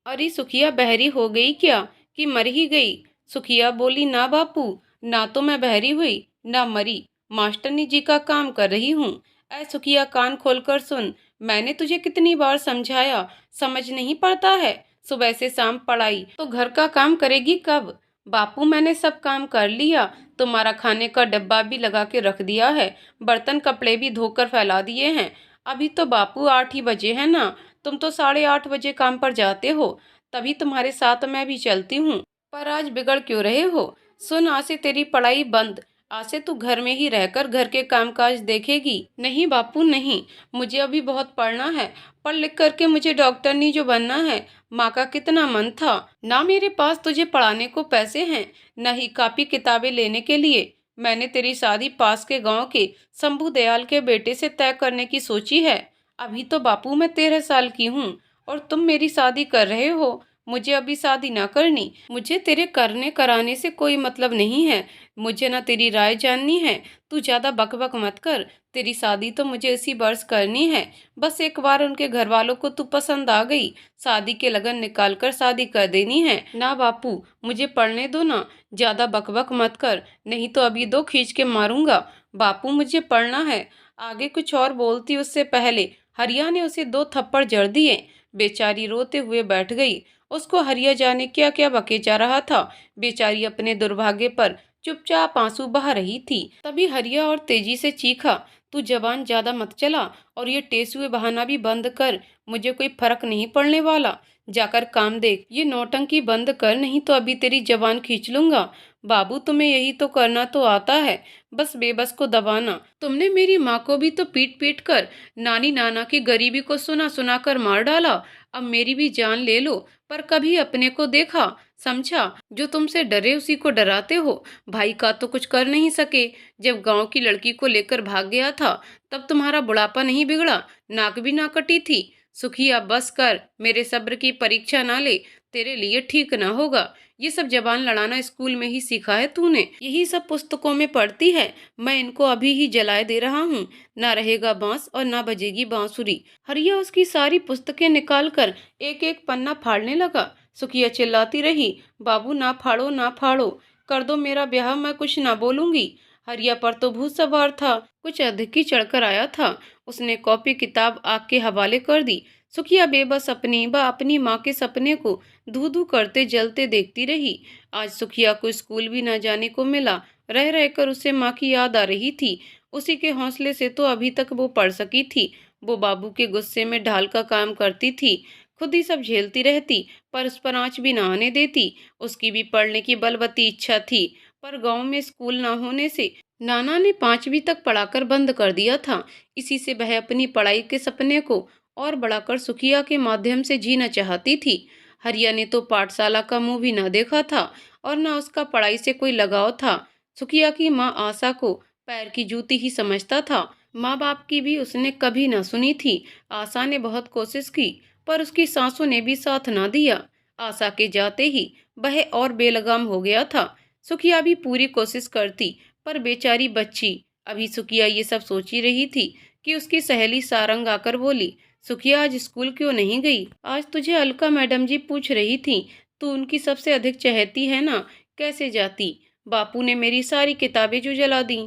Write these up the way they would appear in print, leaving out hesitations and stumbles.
अरे सुखिया बहरी हो गई क्या कि मर ही गई? सुखिया बोली, ना बापू, ना तो मैं बहरी हुई ना मरी, मास्टरनी जी का काम कर रही हूँ। ऐ सुखिया, कान खोलकर सुन, मैंने तुझे कितनी बार समझाया, समझ नहीं पड़ता है? सुबह से शाम पढ़ाई तो घर का काम करेगी कब? बापू, मैंने सब काम कर लिया, तुम्हारा खाने का डब्बा भी लगा के रख दिया है, बर्तन कपड़े भी धोकर फैला दिए हैं। अभी तो बापू 8 ही बजे है ना, तुम तो 8:30 बजे काम पर जाते हो, तभी तुम्हारे साथ मैं भी चलती हूँ। पर आज बिगड़ क्यों रहे हो? सुन, आज से तेरी पढ़ाई बंद। आज से तू घर में ही रहकर घर के कामकाज देखेगी। नहीं बापू नहीं, मुझे अभी बहुत पढ़ना है। पढ़ लिख करके मुझे डॉक्टरनी जो बनना है। माँ का कितना मन था। ना मेरे पास तुझे पढ़ाने को पैसे हैं, न ही कापी किताबें लेने के लिए। मैंने तेरी शादी पास के गांव के शंभू दयाल के बेटे से तय करने की सोची है। अभी तो बापू मैं 13 साल की हूँ और तुम मेरी शादी कर रहे हो। मुझे अभी शादी ना करनी। मुझे तेरे करने कराने से कोई मतलब नहीं है। मुझे ना तेरी राय जाननी है। तू ज्यादा बकबक मत कर। तेरी शादी तो मुझे इसी वर्ष करनी है। बस एक बार उनके घर वालों को तू पसंद आ गई, शादी के लगन निकाल कर शादी कर देनी है। ना बापू, मुझे पढ़ने दो ना, ज्यादा बकबक मत कर, नहीं तो अभी दो खींच के मारूंगा। बापू मुझे पढ़ना है। आगे कुछ और बोलती उससे पहले हरिया ने उसे 2 थप्पड़ जड़ दिए। बेचारी रोते हुए बैठ गई। उसको हरिया जाने क्या क्या बके जा रहा था। बेचारी अपने दुर्भाग्य पर चुपचाप आंसू बहा रही थी। तभी हरिया और तेजी से चीखा, तू जबान ज्यादा मत चला और ये टेसुए बहाना भी बंद कर। मुझे कोई फर्क नहीं पड़ने वाला। जाकर काम देख। ये नौटंकी बंद कर, नहीं तो अभी तेरी जबान खींच लूंगा। बाबू, तुम्हें यही तो करना तो आता है, बस बेबस को दबाना। तुमने मेरी माँ को भी तो पीट पीट कर, नानी नाना की गरीबी को सुना सुना कर मार डाला। अब मेरी भी जान ले लो, पर कभी अपने को देखा समझा? जो तुमसे डरे उसी को डराते हो। भाई का तो कुछ कर नहीं सके। जब गांव की लड़की को लेकर भाग गया था, तब तुम्हारा बुढ़ापा नहीं बिगड़ा, नाक भी ना कटी थी। सुखिया बस कर, मेरे सब्र की परीक्षा ना ले, तेरे लिए ठीक ना होगा। ये सब जबान लड़ाना स्कूल में ही सीखा है तूने, यही सब पुस्तकों में पढ़ती है। मैं इनको अभी ही जलाए दे रहा हूँ। ना रहेगा बांस और ना बजेगी बांसुरी। हरिया उसकी सारी पुस्तकें निकाल कर एक एक पन्ना फाड़ने लगा। सुखिया चिल्लाती रही, बाबू ना फाड़ो ना फाड़ो, कर दो मेरा ब्याह, मैं कुछ ना बोलूंगी। हरिया पर तो भूत सवार था, कुछ अधिक ही चढ़कर आया था। उसने कॉपी किताब आग के हवाले कर दी। सुखिया बेबस अपनी माँ के सपने को धू धू करते जलते देखती रही। आज सुखिया को स्कूल भी न जाने को मिला। रह रहकर उसे माँ की याद आ रही थी। उसी के हौसले से तो अभी तक वो पढ़ सकी थी। वो बाबू के गुस्से में ढाल का काम करती थी, खुद ही सब झेलती रहती, पर उस पर आंच भी न आने देती। उसकी भी पढ़ने की बलवती इच्छा थी, पर गांव में स्कूल न होने से नाना ने 5वीं तक पढ़ाकर बंद कर दिया था। इसी से वह अपनी पढ़ाई के सपने को और बढ़ाकर सुखिया के माध्यम से जीना चाहती थी। हरिया ने तो पाठशाला का मुंह भी न देखा था और न उसका पढ़ाई से कोई लगाव था। सुखिया की माँ आशा को पैर की जूती ही समझता था। माँ बाप की भी उसने कभी न सुनी थी। आशा ने बहुत कोशिश की, पर उसकी सासों ने भी साथ ना दिया। आशा के जाते ही वह और बेलगाम हो गया था। सुखिया भी पूरी कोशिश करती, पर बेचारी बच्ची। अभी सुखिया ये सब सोच ही रही थी कि उसकी सहेली सारंग आकर बोली, सुखिया आज स्कूल क्यों नहीं गई? आज तुझे अलका मैडम जी पूछ रही थी, तू उनकी सबसे अधिक चहेती है ना, कैसे जाती? बापू ने मेरी सारी किताबें जो जला दी।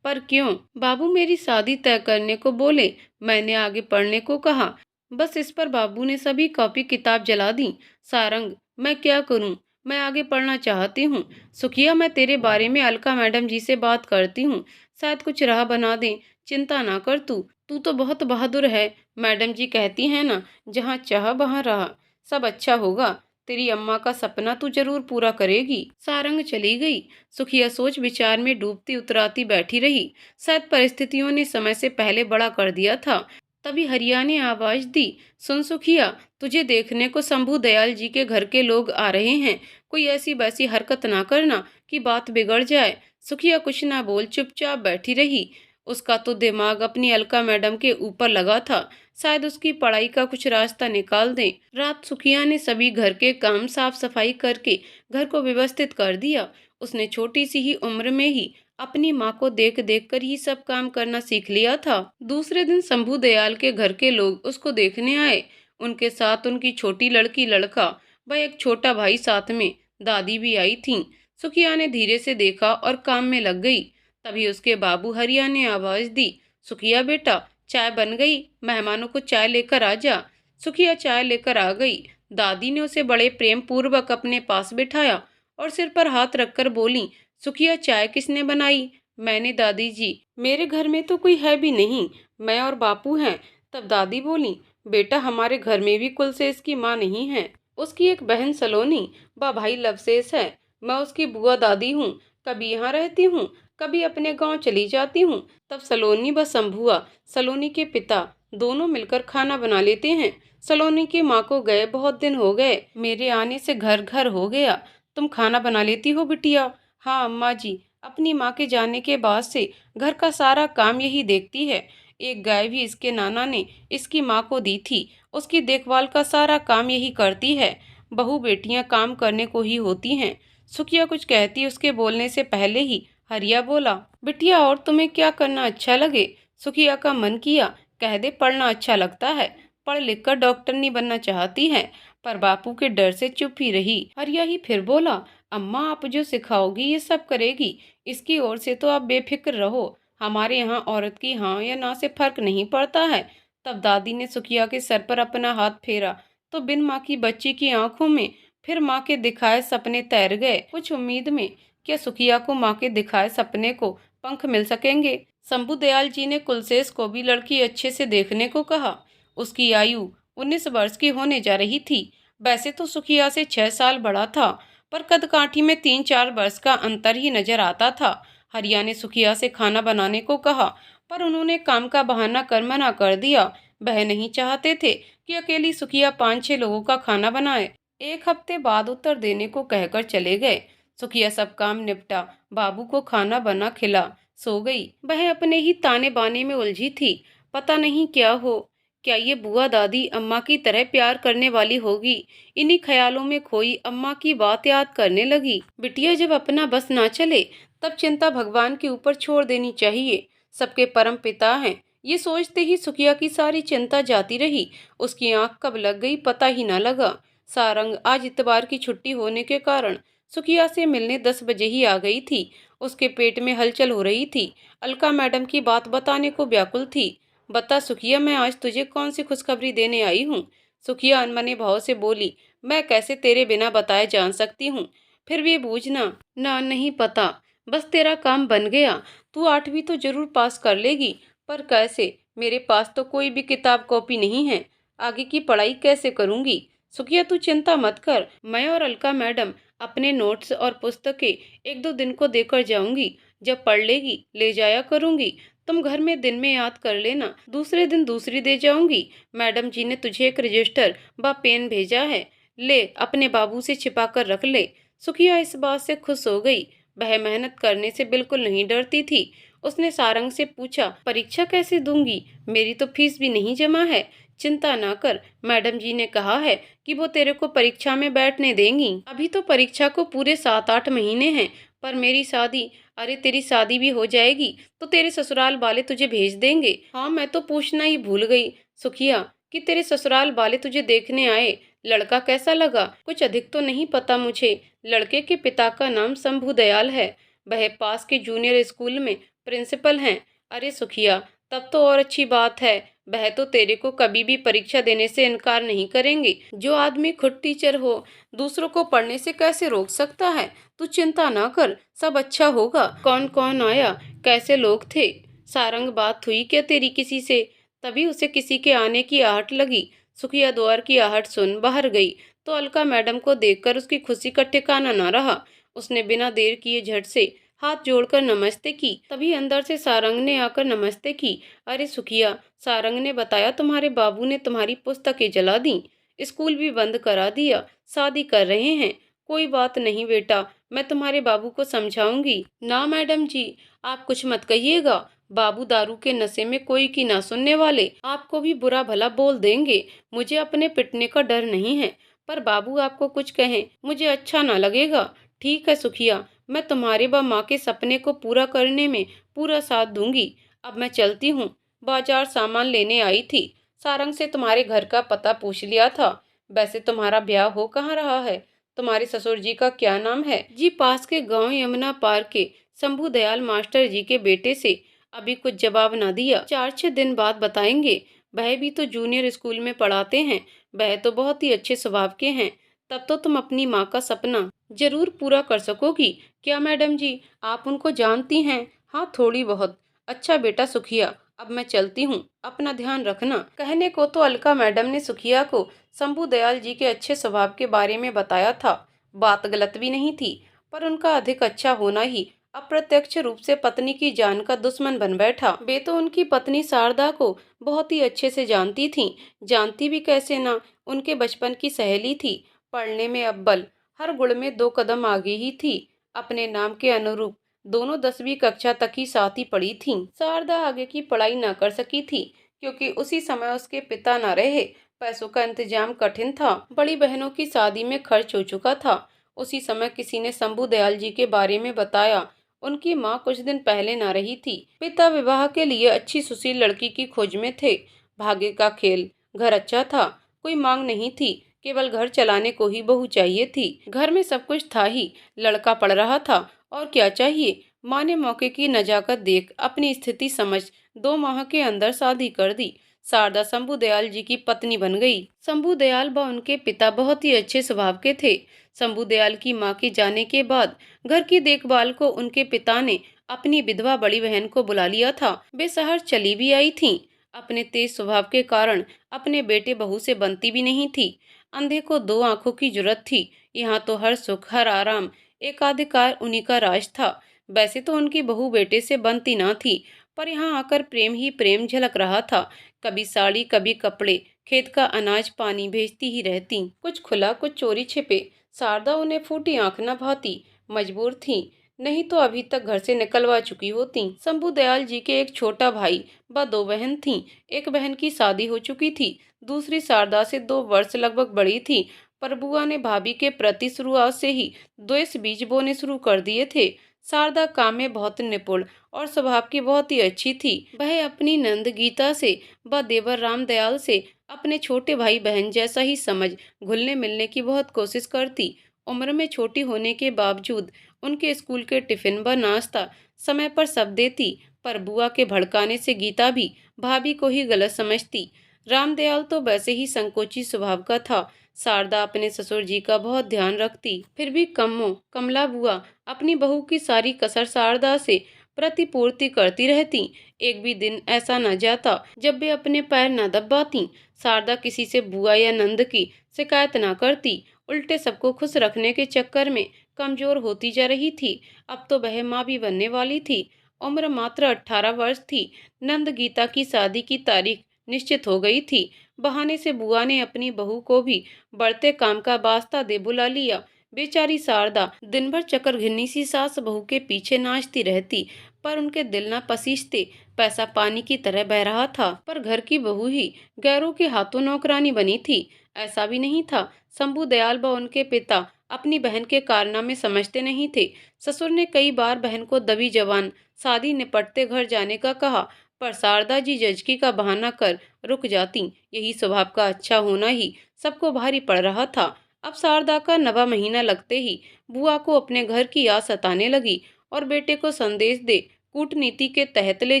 पर क्यों? बाबू मेरी शादी तय करने को बोले, मैंने आगे पढ़ने को कहा, बस इस पर बाबू ने सभी कॉपी किताब जला दी। सारंग, मैं क्या करूं? मैं आगे पढ़ना चाहती हूँ। सुखिया, मैं तेरे बारे में अलका मैडम जी से बात करती हूँ, शायद कुछ राह बना दें। चिंता ना कर तू, तू तो बहुत बहादुर है। मैडम जी कहती हैं ना, जहाँ चाह वहाँ रहा, सब अच्छा होगा। तेरी अम्मा का सपना तू जरूर पूरा करेगी। सारंग चली गई। सुखिया सोच विचार में डूबती उतराती बैठी रही। शायद परिस्थितियों ने समय से पहले बड़ा कर दिया था। तभी हरिया ने आवाज दी, सुन सुखिया, तुझे देखने को शंभू दयाल जी के घर के लोग आ रहे हैं। कोई ऐसी वैसी हरकत ना करना कि बात बिगड़ जाए। सुखिया कुछ ना बोल चुपचाप बैठी रही। उसका तो दिमाग अपनी अलका मैडम के ऊपर लगा था, शायद उसकी पढ़ाई का कुछ रास्ता निकाल दें। रात सुखिया ने सभी घर के काम साफ सफाई करके घर को व्यवस्थित कर दिया। उसने छोटी सी ही उम्र में ही अपनी माँ को देख देख कर ही सब काम करना सीख लिया था। दूसरे दिन शंभू दयाल के घर के लोग उसको देखने आए। उनके साथ उनकी छोटी लड़की लड़का। वह एक छोटा भाई साथ में, दादी भी आई थी। सुखिया ने धीरे से देखा और काम में लग गई। तभी उसके बाबू हरिया ने आवाज दी, सुखिया बेटा, चाय बन गई, मेहमानों को चाय लेकर आ जा। सुखिया चाय लेकर आ गई। दादी ने उसे बड़े प्रेम पूर्वक अपने पास बिठाया और सिर पर हाथ रखकर बोली, सुखिया चाय किसने बनाई? मैंने दादी जी, मेरे घर में तो कोई है भी नहीं, मैं और बापू हैं। तब दादी बोली, बेटा हमारे घर में भी कुलसेस की माँ नहीं है, उसकी एक बहन सलोनी व भाई लवसेस है। मैं उसकी बुआ दादी हूँ, कभी यहाँ रहती हूँ, कभी अपने गांव चली जाती हूँ। तब सलोनी व शंभुआ, सलोनी के पिता, दोनों मिलकर खाना बना लेते हैं। सलोनी की माँ को गए बहुत दिन हो गए, मेरे आने से घर घर हो गया। तुम खाना बना लेती हो बिटिया? हाँ अम्मा जी, अपनी माँ के जाने के बाद से घर का सारा काम यही देखती है। एक गाय भी इसके नाना ने इसकी माँ को दी थी, उसकी देखभाल का सारा काम यही करती है। बहू बेटियां काम करने को ही होती हैं। सुखिया कुछ कहती उसके बोलने से पहले ही हरिया बोला, बिटिया और तुम्हें क्या करना अच्छा लगे? सुखिया का मन किया कह दे पढ़ना अच्छा लगता है, पढ़ लिख कर डॉक्टर नहीं बनना चाहती है, पर बापू के डर से चुप ही रही। हरिया ही फिर बोला, अम्मा आप जो सिखाओगी ये सब करेगी, इसकी ओर से तो आप बेफिक्र रहो, हमारे यहाँ औरत की हाँ या ना से फर्क नहीं पड़ता है। तब दादी ने सुखिया के सर पर अपना हाथ फेरा तो बिन माँ की बच्ची की आंखों में फिर माँ के दिखाए सपने तैर गए, कुछ उम्मीद में, क्या सुखिया को माँ के दिखाए सपने को पंख मिल सकेंगे? शंभू दयाल जी ने कुलसेस को भी लड़की अच्छे से देखने को कहा। उसकी आयु 19 वर्ष की होने जा रही थी। वैसे तो सुखिया से 6 साल बड़ा था, पर कदकाठी में 3-4 वर्ष का अंतर ही नजर आता था। हरिया ने सुखिया से खाना बनाने को कहा, पर उन्होंने काम का बहाना कर मना कर दिया। वह नहीं चाहते थे कि अकेली सुखिया 5-6 लोगों का खाना बनाए। एक हफ्ते बाद उत्तर देने को कहकर चले गए। सुखिया सब काम निपटा, बाबू को खाना बना खिला, सो गई। वह अपने ही ताने बाने में उलझी थी। पता नहीं क्या हो, क्या ये बुआ दादी अम्मा की तरह प्यार करने वाली होगी? इन्हीं ख्यालों में खोई अम्मा की बात याद करने लगी। बिटिया जब अपना बस ना चले तब चिंता भगवान के ऊपर छोड़ देनी चाहिए, सबके परम पिता हैं। ये सोचते ही सुखिया की सारी चिंता जाती रही। उसकी आंख कब लग गई पता ही ना लगा। सारंग आज इतवार की छुट्टी होने के कारण सुखिया से मिलने 10 बजे ही आ गई थी। उसके पेट में हलचल हो रही थी। अलका मैडम की बात बताने को व्याकुल थी। बता सुखिया, मैं आज तुझे कौन सी खुशखबरी देने आई हूँ? सुखिया अनमने भाव से बोली, मैं कैसे तेरे बिना बताए जान सकती हूँ? फिर भी बूझना। ना नहीं पता, बस तेरा काम बन गया, तू 8वीं तो जरूर पास कर लेगी, पर कैसे? मेरे पास तो कोई भी किताब कॉपी नहीं है, आगे की पढ़ाई कैसे करूँगी? सुखिया तू चिंता मत कर, मैं और अलका मैडम अपने नोट्स और पुस्तकें 1-2 दिन को देकर जाऊंगी, जब पढ़ लेगी ले जाया करूंगी। तुम घर में दिन में याद कर लेना, दूसरे दिन दूसरी दे जाऊंगी। मैडम जी ने तुझे एक रजिस्टर व पेन भेजा है, ले अपने बाबू से छिपा कर रख ले। सुखिया इस बात से खुश हो गई। वह मेहनत करने से बिल्कुल नहीं डरती थी। उसने सारंग से पूछा, परीक्षा कैसे दूंगी? मेरी तो फीस भी नहीं जमा है। चिंता ना कर, मैडम जी ने कहा है कि वो तेरे को परीक्षा में बैठने देंगी। अभी तो परीक्षा को पूरे 7-8 महीने हैं, पर मेरी शादी, अरे तेरी शादी भी हो जाएगी तो तेरे ससुराल वाले तुझे भेज देंगे। हाँ मैं तो पूछना ही भूल गई सुखिया कि तेरे ससुराल वाले तुझे देखने आए। लड़का कैसा लगा? कुछ अधिक तो नहीं पता मुझे। लड़के के पिता का नाम शंभू दयाल है, वह पास के जूनियर स्कूल में प्रिंसिपल हैं। अरे सुखिया, तब तो और अच्छी बात है, वह तो तेरे को कभी भी परीक्षा देने से इनकार नहीं करेंगे। जो आदमी खुद टीचर हो दूसरों को पढ़ने से कैसे रोक सकता है? तू चिंता ना कर, सब अच्छा होगा। कौन कौन आया, कैसे लोग थे? सारंग, बात हुई क्या तेरी किसी से? तभी उसे किसी के आने की आहट लगी। सुखिया द्वार की आहट सुन बाहर गई तो अलका मैडम को देखकर उसकी खुशी का ठिकाना न रहा। उसने बिना देर किए झट से हाथ जोड़कर नमस्ते की। तभी अंदर से सारंग ने आकर नमस्ते की। अरे सुखिया, सारंग ने बताया तुम्हारे बाबू ने तुम्हारी पुस्तकें जला दी, स्कूल भी बंद करा दिया, शादी कर रहे हैं। कोई बात नहीं बेटा, मैं तुम्हारे बाबू को समझाऊंगी। ना मैडम जी, आप कुछ मत कहिएगा, बाबू दारू के नशे में कोई की ना सुनने वाले, आपको भी बुरा भला बोल देंगे। मुझे अपने पिटने का डर नहीं है, पर बाबू आपको कुछ कहें मुझे अच्छा ना लगेगा। ठीक है सुखिया, मैं तुम्हारे व माँ के सपने को पूरा करने में पूरा साथ दूंगी। अब मैं चलती हूँ, बाजार सामान लेने आई थी। सारंग से तुम्हारे घर का पता पूछ लिया था, वैसे तुम्हारा ब्याह हो कहाँ रहा है? तुम्हारे ससुर जी का क्या नाम है? जी पास के गांव यमुना पार के शंभू दयाल मास्टर जी के बेटे से। अभी कुछ जवाब ना दिया। 4-6 दिन बाद बताएंगे। वह भी तो जूनियर स्कूल में पढ़ाते हैं। वह तो बहुत ही अच्छे स्वभाव के हैं। तब तो तुम अपनी माँ का सपना जरूर पूरा कर सकोगी। क्या मैडम जी, आप उनको जानती हैं? हाँ, थोड़ी बहुत। अच्छा बेटा सुखिया, अब मैं चलती हूँ, अपना ध्यान रखना। कहने को तो अलका मैडम ने सुखिया को शंभू दयाल जी के अच्छे स्वभाव के बारे में बताया था। बात गलत भी नहीं थी, पर उनका अधिक अच्छा होना ही अप्रत्यक्ष रूप से पत्नी की जान का दुश्मन बन बैठा। वे तो उनकी पत्नी शारदा को बहुत ही अच्छे से जानती थीं। जानती भी कैसे ना, उनके बचपन की सहेली थी। पढ़ने में अव्वल, हर गुण में 2 कदम आगे ही थी। अपने नाम के अनुरूप दोनों 10वीं कक्षा तक ही साथ ही पढ़ी थीं। शारदा आगे की पढ़ाई न कर सकी थी, क्योंकि उसी समय उसके पिता न रहे। पैसों का इंतजाम कठिन था। बड़ी बहनों की शादी में खर्च हो चुका था। उसी समय किसी ने शंभू दयाल जी के बारे में बताया। उनकी माँ कुछ दिन पहले न रही थी। पिता विवाह के लिए अच्छी सुशील लड़की की खोज में थे। भाग्य का खेल, घर अच्छा था, कोई मांग नहीं थी, केवल घर चलाने को ही बहू चाहिए थी। घर में सब कुछ था ही, लड़का पढ़ रहा था, और क्या चाहिए। माँ ने मौके की नजाकत देख अपनी स्थिति समझ 2 माह के अंदर शादी कर दी। शारदा शंभू दयाल जी की पत्नी बन गई। शंभू दयाल व उनके पिता बहुत ही अच्छे स्वभाव के थे। शंभू दयाल की मां के जाने के बाद घर की देखभाल को उनके पिता ने अपनी विधवा बड़ी बहन को बुला लिया था। वे शहर चली भी आई थीं। अपने तेज स्वभाव के कारण अपने बेटे बहू से बनती भी नहीं थी। अंधे को 2 आंखों की जरूरत थी। यहाँ तो हर सुख हर आराम एकाधिकार उन्हीं का राज था। वैसे तो उनकी बहू बेटे से बनती ना थी, पर यहाँ आकर प्रेम ही प्रेम झलक रहा था। कभी साड़ी, कभी कपड़े, खेत का अनाज पानी भेजती ही रहती। कुछ खुला, कुछ चोरी छिपे। शारदा उन्हें फूटी आंख न भाती। मजबूर थी, नहीं तो अभी तक घर से निकलवा चुकी होती। शंभू दयाल जी के एक छोटा भाई व 2 बहन थीं। एक बहन की शादी हो चुकी थी, दूसरी शारदा से 2 वर्ष लगभग बड़ी थी। पर बुआ ने भाभी के प्रति शुरुआत से ही द्वेष बीज बोने शुरू कर दिए थे। शारदा काम में बहुत निपुण और स्वभाव की बहुत ही अच्छी थी। वह अपनी नंद गीता से व देवर राम दयाल से अपने छोटे भाई बहन जैसा ही समझ घुलने मिलने की बहुत कोशिश करती। उम्र में छोटी होने के बावजूद उनके स्कूल के टिफिन व नाश्ता समय पर सब देती। पर बुआ के भड़काने से गीता भी भाभी को ही गलत समझती। रामदयाल तो वैसे ही संकोची स्वभाव का था। शारदा अपने ससुर जी का बहुत ध्यान रखती, फिर भी कमला बुआ अपनी बहू की सारी कसर शारदा से प्रतिपूर्ति करती रहती। एक भी दिन ऐसा न जाता जब वे अपने पैर न दबाती। शारदा किसी से बुआ या नंद की शिकायत न करती, उल्टे सबको खुश रखने के चक्कर में कमजोर होती जा रही थी। अब तो वह माँ भी बनने वाली थी। उम्र मात्र 18 वर्ष थी। नंद गीता की शादी की तारीख निश्चित हो गई थी। बहाने से बुआ ने अपनी बहू को भी बढ़ते काम का वास्ता दे बुला लिया। बेचारी शारदा दिन भर चक्करघिन्नी सी सास बहू के पीछे नाचती रहती, पर उनके दिल न पसीजते। पैसा पानी की तरह बह रहा था, पर घर की बहू ही गैरों के हाथों नौकरानी बनी थी। ऐसा भी नहीं था। शंभू दयाल व उनके पिता अपनी बहन के कारनामे समझते नहीं थे। ससुर ने कई बार बहन को दबी जवान शादी निपटते घर जाने का कहा, पर शारदा जी जजकी का बहाना कर रुक जाती। यही स्वभाव का अच्छा होना ही सबको भारी पड़ रहा था। अब शारदा का 9वां महीना लगते ही बुआ को अपने घर की याद सताने लगी और बेटे को संदेश दे कूटनीति के तहत ले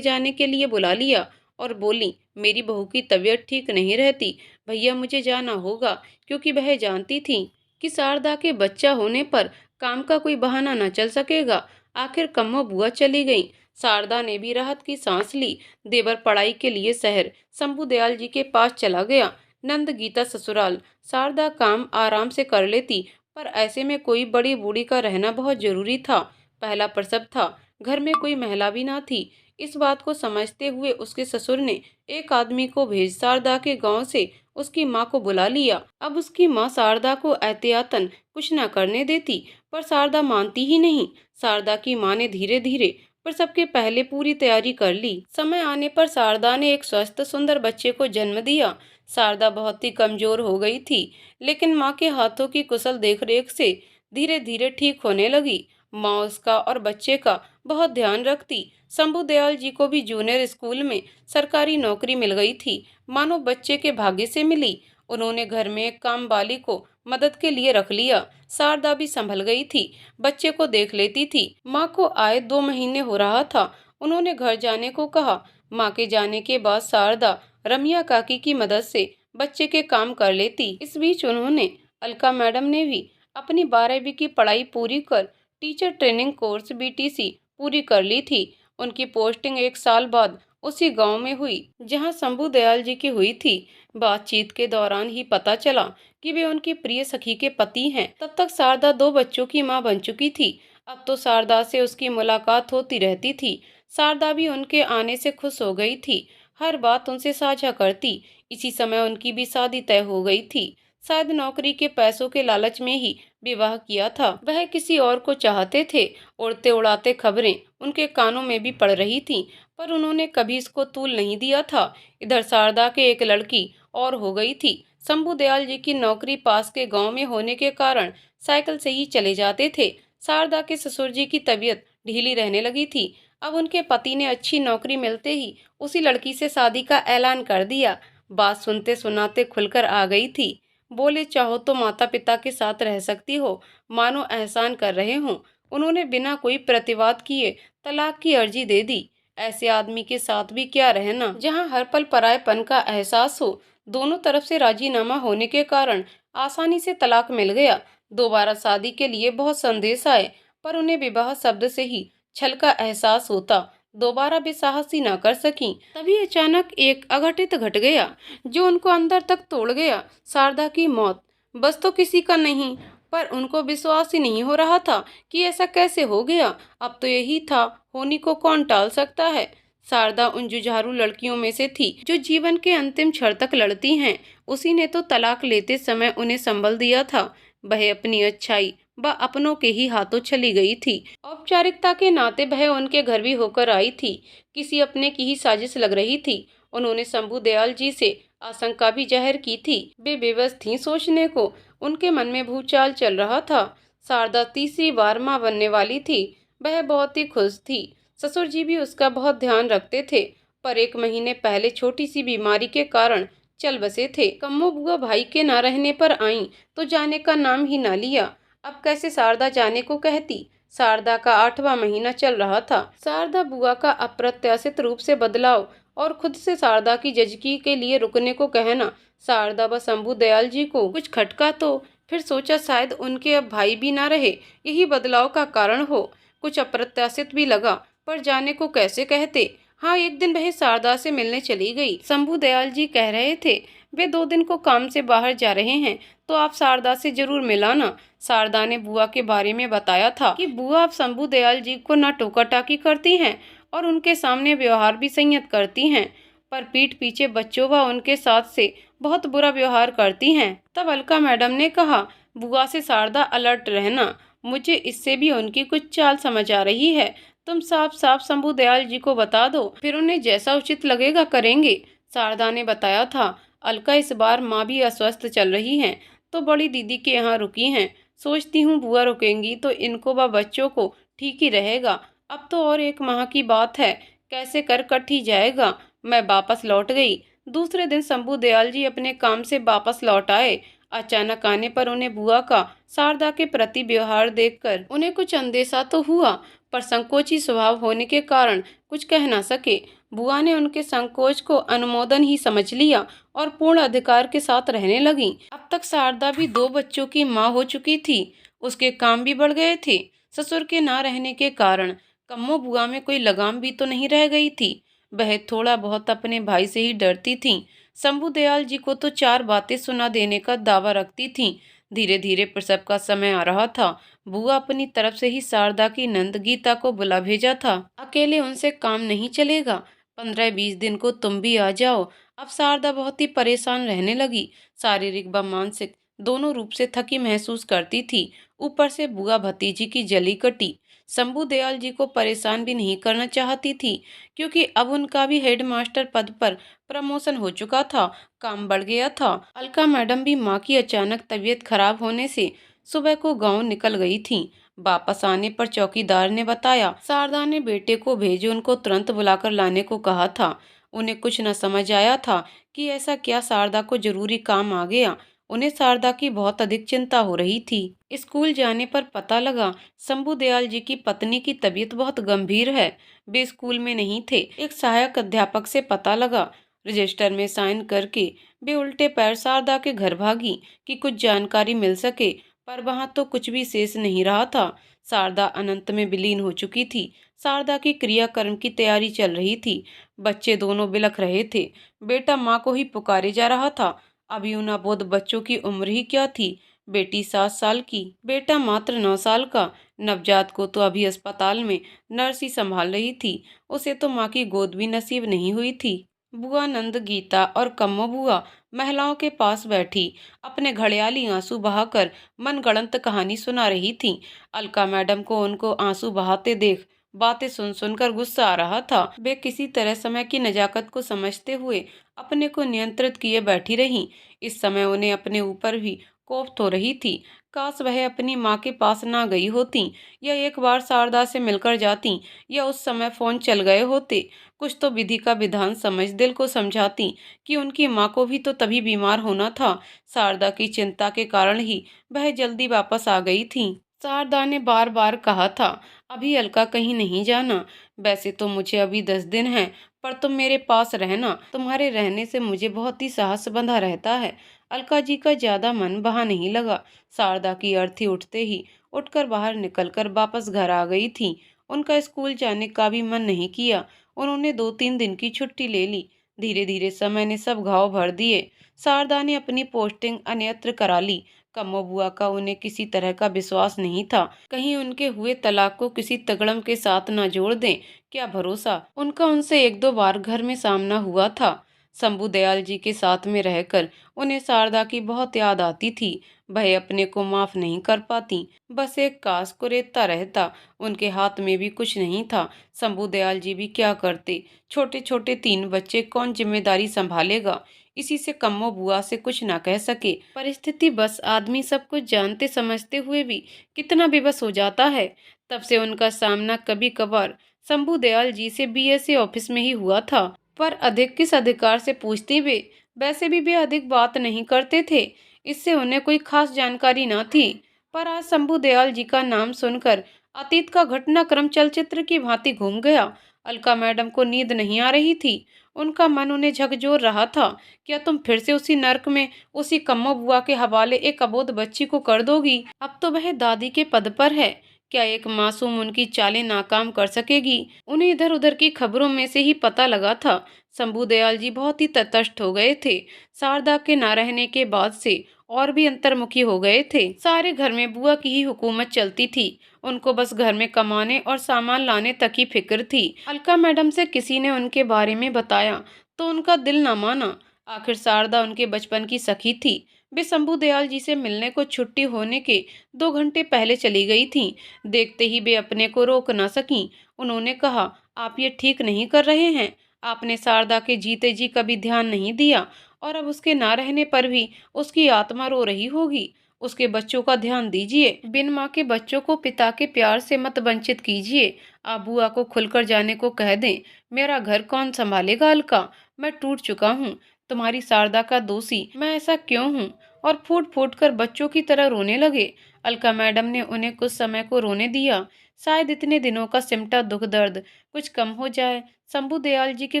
जाने के लिए बुला लिया और बोली, मेरी बहू की तबीयत ठीक नहीं रहती, भैया मुझे जाना होगा। क्योंकि वह जानती थी कि शारदा के बच्चा होने पर काम का कोई बहाना न चल सकेगा। आखिर कम्मो बुआ चली गईं। शारदा ने भी राहत की सांस ली। देवर पढ़ाई के लिए शहर शंभू दयाल जी के पास चला गया। नंद गीता ससुराल। शारदा काम आराम से कर लेती, पर ऐसे में कोई बड़ी बूढ़ी का रहना बहुत जरूरी था। पहला प्रसव था, घर में कोई महिला भी ना थी। इस बात को समझते हुए उसके ससुर ने एक आदमी को भेज शारदा के गांव से उसकी माँ को बुला लिया। अब उसकी माँ शारदा को एहतियातन कुछ न करने देती, पर शारदा मानती ही नहीं। शारदा की माँ ने धीरे धीरे पर सबके पहले पूरी तैयारी कर ली। समय आने पर शारदा ने एक स्वस्थ सुंदर बच्चे को जन्म दिया। शारदा बहुत ही कमजोर हो गई थी, लेकिन माँ के हाथों की कुशल देखरेख से धीरे धीरे ठीक होने लगी। माँ उसका और बच्चे का बहुत ध्यान रखती। शंभू दयाल जी को भी जूनियर स्कूल में सरकारी नौकरी मिल गई थी, मानो बच्चे के भाग्य से मिली। उन्होंने घर में एक काम वाली को मदद के लिए रख लिया। शारदा भी संभल गई थी, बच्चे को देख लेती थी। माँ को आए 2 महीने हो रहा था। उन्होंने घर जाने को कहा। माँ के जाने के बाद शारदा रमिया काकी की मदद से बच्चे के काम कर लेती। इस बीच उन्होंने अलका मैडम ने भी अपनी 12वीं की पढ़ाई पूरी कर टीचर ट्रेनिंग कोर्स BTC पूरी कर ली थी। उनकी पोस्टिंग 1 साल बाद उसी गांव में हुई जहां शंभू दयाल जी की हुई थी। बातचीत के दौरान ही पता चला कि वे उनकी प्रिय सखी के पति हैं। तब तक शारदा 2 बच्चों की मां बन चुकी थी। अब तो शारदा से उसकी मुलाकात होती रहती थी। शारदा भी उनके आने से खुश हो गई थी, हर बात उनसे साझा करती। इसी समय उनकी भी शादी तय हो गई थी। शायद नौकरी के पैसों के लालच में ही विवाह किया था। वह किसी और को चाहते थे। उड़ते उड़ाते खबरें उनके कानों में भी पड़ रही थीं, पर उन्होंने कभी इसको तूल नहीं दिया था। इधर शारदा के एक लड़की और हो गई थी। शंभू दयाल जी की नौकरी पास के गांव में होने के कारण साइकिल से ही चले जाते थे। शारदा के ससुर जी की तबीयत ढीली रहने लगी थी। अब उनके पति ने अच्छी नौकरी मिलते ही उसी लड़की से शादी का ऐलान कर दिया। बात सुनते सुनाते खुलकर आ गई थी। बोले, चाहो तो माता पिता के साथ रह सकती हो, मानो एहसान कर रहे हों। उन्होंने बिना कोई प्रतिवाद किए तलाक की अर्जी दे दी। ऐसे आदमी के साथ भी क्या रहना, जहां हर पल परायेपन का एहसास हो। दोनों तरफ से राजीनामा होने के कारण आसानी से तलाक मिल गया। दोबारा शादी के लिए बहुत संदेश आए, पर उन्हें विवाह शब्द से ही छल का एहसास होता। दोबारा वे साहस ही न कर सकीं। तभी अचानक एक अघटित घट गया जो उनको अंदर तक तोड़ गया। शारदा की मौत। बस तो किसी का नहीं, पर उनको विश्वास ही नहीं हो रहा था कि ऐसा कैसे हो गया। अब तो यही था, होनी को कौन टाल सकता है। शारदा उन जुझारू लड़कियों में से थी जो जीवन के अंतिम क्षण तक लड़ती हैं। उसी ने तो तलाक लेते समय उन्हें संबल दिया था। वह अपनी अच्छाई व अपनों के ही हाथों चली गई थी। औपचारिकता के नाते वह उनके घर भी होकर आई थी। किसी अपने की ही साजिश लग रही थी। उन्होंने शंभू दयाल जी से आशंका भी जाहिर की थी। वे बेबस थीं सोचने को। उनके मन में भूचाल चल रहा था। शारदा तीसरी बार मां बनने वाली थी। वह बहुत ही खुश थी। ससुर जी भी उसका बहुत ध्यान रखते थे, पर 1 महीने पहले छोटी सी बीमारी के कारण चल बसे थे। कम्मो बुआ भाई के ना रहने पर आईं तो जाने का नाम ही ना लिया। अब कैसे शारदा जाने को कहती। शारदा का 8वां महीना चल रहा था। शारदा बुआ का अप्रत्याशित रूप से बदलाव और खुद से शारदा की जजकी के लिए रुकने को कहना शारदा व शंभू दयाल जी को कुछ खटका। तो फिर सोचा शायद उनके अब भाई भी ना रहे, यही बदलाव का कारण हो। कुछ अप्रत्याशित भी लगा, पर जाने को कैसे कहते। हाँ, एक दिन वह शारदा से मिलने चली गई। शंभू दयाल जी कह रहे थे वे 2 दिन को काम से बाहर जा रहे हैं, तो आप शारदा से जरूर मिलाना। शारदा ने बुआ के बारे में बताया था कि बुआ आप शंभू दयाल जी को ना टोका टाकी करती हैं और उनके सामने व्यवहार भी संयत करती हैं, पर पीठ पीछे बच्चों व उनके साथ से बहुत बुरा व्यवहार करती हैं। तब अलका मैडम ने कहा, बुआ से शारदा अलर्ट रहना। मुझे इससे भी उनकी कुछ चाल समझ आ रही है। तुम साफ साफ शंभू दयाल जी को बता दो, फिर उन्हें जैसा उचित लगेगा करेंगे। शारदा ने बताया था, अलका इस बार माँ भी अस्वस्थ चल रही हैं, तो बड़ी दीदी के यहाँ रुकी हैं। सोचती हूँ बुआ रुकेंगी तो इनको व बच्चों को ठीक ही रहेगा। अब तो और 1 माह की बात है, कैसे कर कट ही जाएगा। मैं वापस लौट गई। दूसरे दिन शंभू दयाल जी अपने काम से वापस लौट आए। अचानक आने पर उन्हें बुआ का शारदा के प्रति व्यवहार देखकर उन्हें कुछ अंदेशा तो हुआ, पर संकोची स्वभाव होने के कारण कुछ कह न सके। बुआ ने उनके संकोच को अनुमोदन ही समझ लिया और पूर्ण अधिकार के साथ रहने लगी। अब तक शारदा भी 2 बच्चों की माँ हो चुकी थी। उसके काम भी बढ़ गए थे। ससुर के ना रहने के कारण कम्मो बुआ में कोई लगाम भी तो नहीं रह गई थी। वह थोड़ा बहुत अपने भाई से ही डरती थीं। शंभू दयाल जी को तो 4 बातें सुना देने का दावा रखती थीं। धीरे धीरे प्रसव का समय आ रहा था। बुआ अपनी तरफ से ही शारदा की नंद गीता को बुला भेजा था। अकेले उनसे काम नहीं चलेगा, 15-20 दिन को तुम भी आ जाओ। अब शारदा बहुत ही परेशान रहने लगी। शारीरिक व मानसिक दोनों रूप से थकी महसूस करती थी। ऊपर से बुआ भतीजी की जली कटी। शंभू दयाल जी को परेशान भी नहीं करना चाहती थी, क्योंकि अब उनका भी हेडमास्टर पद पर प्रमोशन हो चुका था, काम बढ़ गया था। अलका मैडम भी माँ की अचानक तबीयत खराब होने से सुबह को गांव निकल गई थीं। वापस आने पर चौकीदार ने बताया, शारदा ने बेटे को भेजे उनको तुरंत बुलाकर लाने को कहा था। उन्हें कुछ न समझ आया था कि ऐसा क्या शारदा को जरूरी काम आ गया। उन्हें शारदा की बहुत अधिक चिंता हो रही थी। स्कूल जाने पर पता लगा शंभू दयाल जी की पत्नी की तबीयत बहुत गंभीर है। वे स्कूल में नहीं थे। एक सहायक अध्यापक से पता लगा। रजिस्टर में साइन करके वे उल्टे पैर शारदा के घर भागी कि कुछ जानकारी मिल सके, पर वहां तो कुछ भी शेष नहीं रहा था। शारदा अनंत में विलीन हो चुकी थी। शारदा की क्रियाकर्म की तैयारी चल रही थी। बच्चे दोनों बिलख रहे थे। बेटा माँ को ही पुकारे जा रहा था। अभी उन अबोध बच्चों की उम्र ही क्या थी। बेटी 7 साल की, बेटा मात्र 9 साल का। नवजात को तो अभी अस्पताल में नर्स ही संभाल रही थी। उसे तो माँ की गोद भी नसीब नहीं हुई थी। बुआ नंद, गीता और कम्मो बुआ महिलाओं के पास बैठी अपने घड़ियाली आंसू बहाकर मनगढ़ंत कहानी सुना रही थी। अलका मैडम को उनको आंसू बहाते देख बातें सुन सुनकर गुस्सा आ रहा था। वे किसी तरह समय की नजाकत को समझते हुए अपने को नियंत्रित किए बैठी रहीं। इस समय उन्हें अपने ऊपर भी कोफ्त हो रही थी। काश वह अपनी माँ के पास ना गई होती, या एक बार शारदा से मिलकर जाती, या उस समय फोन चल गए होते। कुछ तो विधि का विधान समझ दिल को समझाती कि उनकी माँ को भी तो तभी बीमार होना था। शारदा की चिंता के कारण ही वह जल्दी वापस आ गई थी। शारदा ने बार बार कहा था, अभी अलका कहीं नहीं जाना। वैसे तो मुझे अभी 10 दिन है, पर तुम मेरे पास रहना। तुम्हारे रहने से मुझे बहुत ही साहस बंधा रहता है। अलका जी का ज्यादा मन वहां नहीं लगा। शारदा की अर्थी उठते ही उठकर बाहर निकलकर वापस घर आ गई थी। उनका स्कूल जाने का भी मन नहीं किया। उन्होंने 2-3 दिन की छुट्टी ले ली। धीरे धीरे समय ने सब घाव भर दिए। शारदा ने अपनी पोस्टिंग अन्यत्र करा ली। कम्मो बुआ का उन्हें किसी तरह का विश्वास नहीं था। कहीं उनके हुए तलाक को किसी तगड़म के साथ न जोड़ दें। क्या भरोसा। उनका उनसे 1-2 बार घर में सामना हुआ था। शंभू दयाल जी के साथ में रहकर उन्हें शारदा की बहुत याद आती थी। वह अपने को माफ नहीं कर पाती। बस एक काश को रेतता रहता। उनके हाथ में भी कुछ नहीं था। शंभू दयाल जी भी क्या करते। छोटे छोटे 3 बच्चे कौन जिम्मेदारी संभालेगा। इसी से कम्मो बुआ से कुछ ना कह सके। परिस्थिति बस आदमी सब कुछ जानते समझते हुए भी कितना बेबस हो जाता है। तब से उनका सामना कभी कभार शंभू दयाल जी से बीएसए ऑफिस में ही हुआ था, पर अधिक किस अधिकार से पूछती वे। वैसे भी वे अधिक बात नहीं करते थे। इससे उन्हें कोई खास जानकारी न थी। पर आज शंभू दयाल जी का नाम सुनकर अतीत का घटनाक्रम चलचित्र की भांति घूम गया। अलका मैडम को नींद नहीं आ रही थी। उनका मन उन्हें झकझोर रहा था। क्या तुम फिर से उसी नर्क में, उसी कम्मो बुआ के हवाले एक अबोध बच्ची को कर दोगी। अब तो वह दादी के पद पर है। क्या एक मासूम उनकी चालें नाकाम कर सकेगी। उन्हें इधर उधर की खबरों में से ही पता लगा था। शंभू दयाल जी बहुत ही तटस्थ हो गए थे। शारदा के न रहने के बाद से और भी अंतर्मुखी हो गए थे। सारे घर में बुआ की ही हुकूमत चलती थी। उनको बस घर में कमाने और सामान लाने तक ही फिक्र थी। अलका मैडम से किसी ने उनके बारे में बताया तो उनका दिल न माना। आखिर शारदा उनके बचपन की सखी थी। वे शंभू दयाल जी से मिलने को छुट्टी होने के 2 घंटे पहले चली गई थी। देखते ही वे अपने को रोक न सकी। उन्होंने कहा, आप ये ठीक नहीं कर रहे हैं। आपने शारदा के जीते जी कभी ध्यान नहीं दिया, और अब उसके ना रहने पर भी उसकी आत्मा रो रही होगी। उसके बच्चों का ध्यान दीजिए। बिन माँ के बच्चों को पिता के प्यार से मत वंचित कीजिए। आप बुआ को खुलकर जाने को कह दें। मेरा घर कौन संभालेगा अलका। मैं टूट चुका हूँ। तुम्हारी शारदा का दोषी मैं ऐसा क्यों हूँ। और फूट फूट कर बच्चों की तरह रोने लगे। अलका मैडम ने उन्हें कुछ समय को रोने दिया। शायद इतने दिनों का सिमटा दुख दर्द कुछ कम हो जाए। शंभू दयाल जी के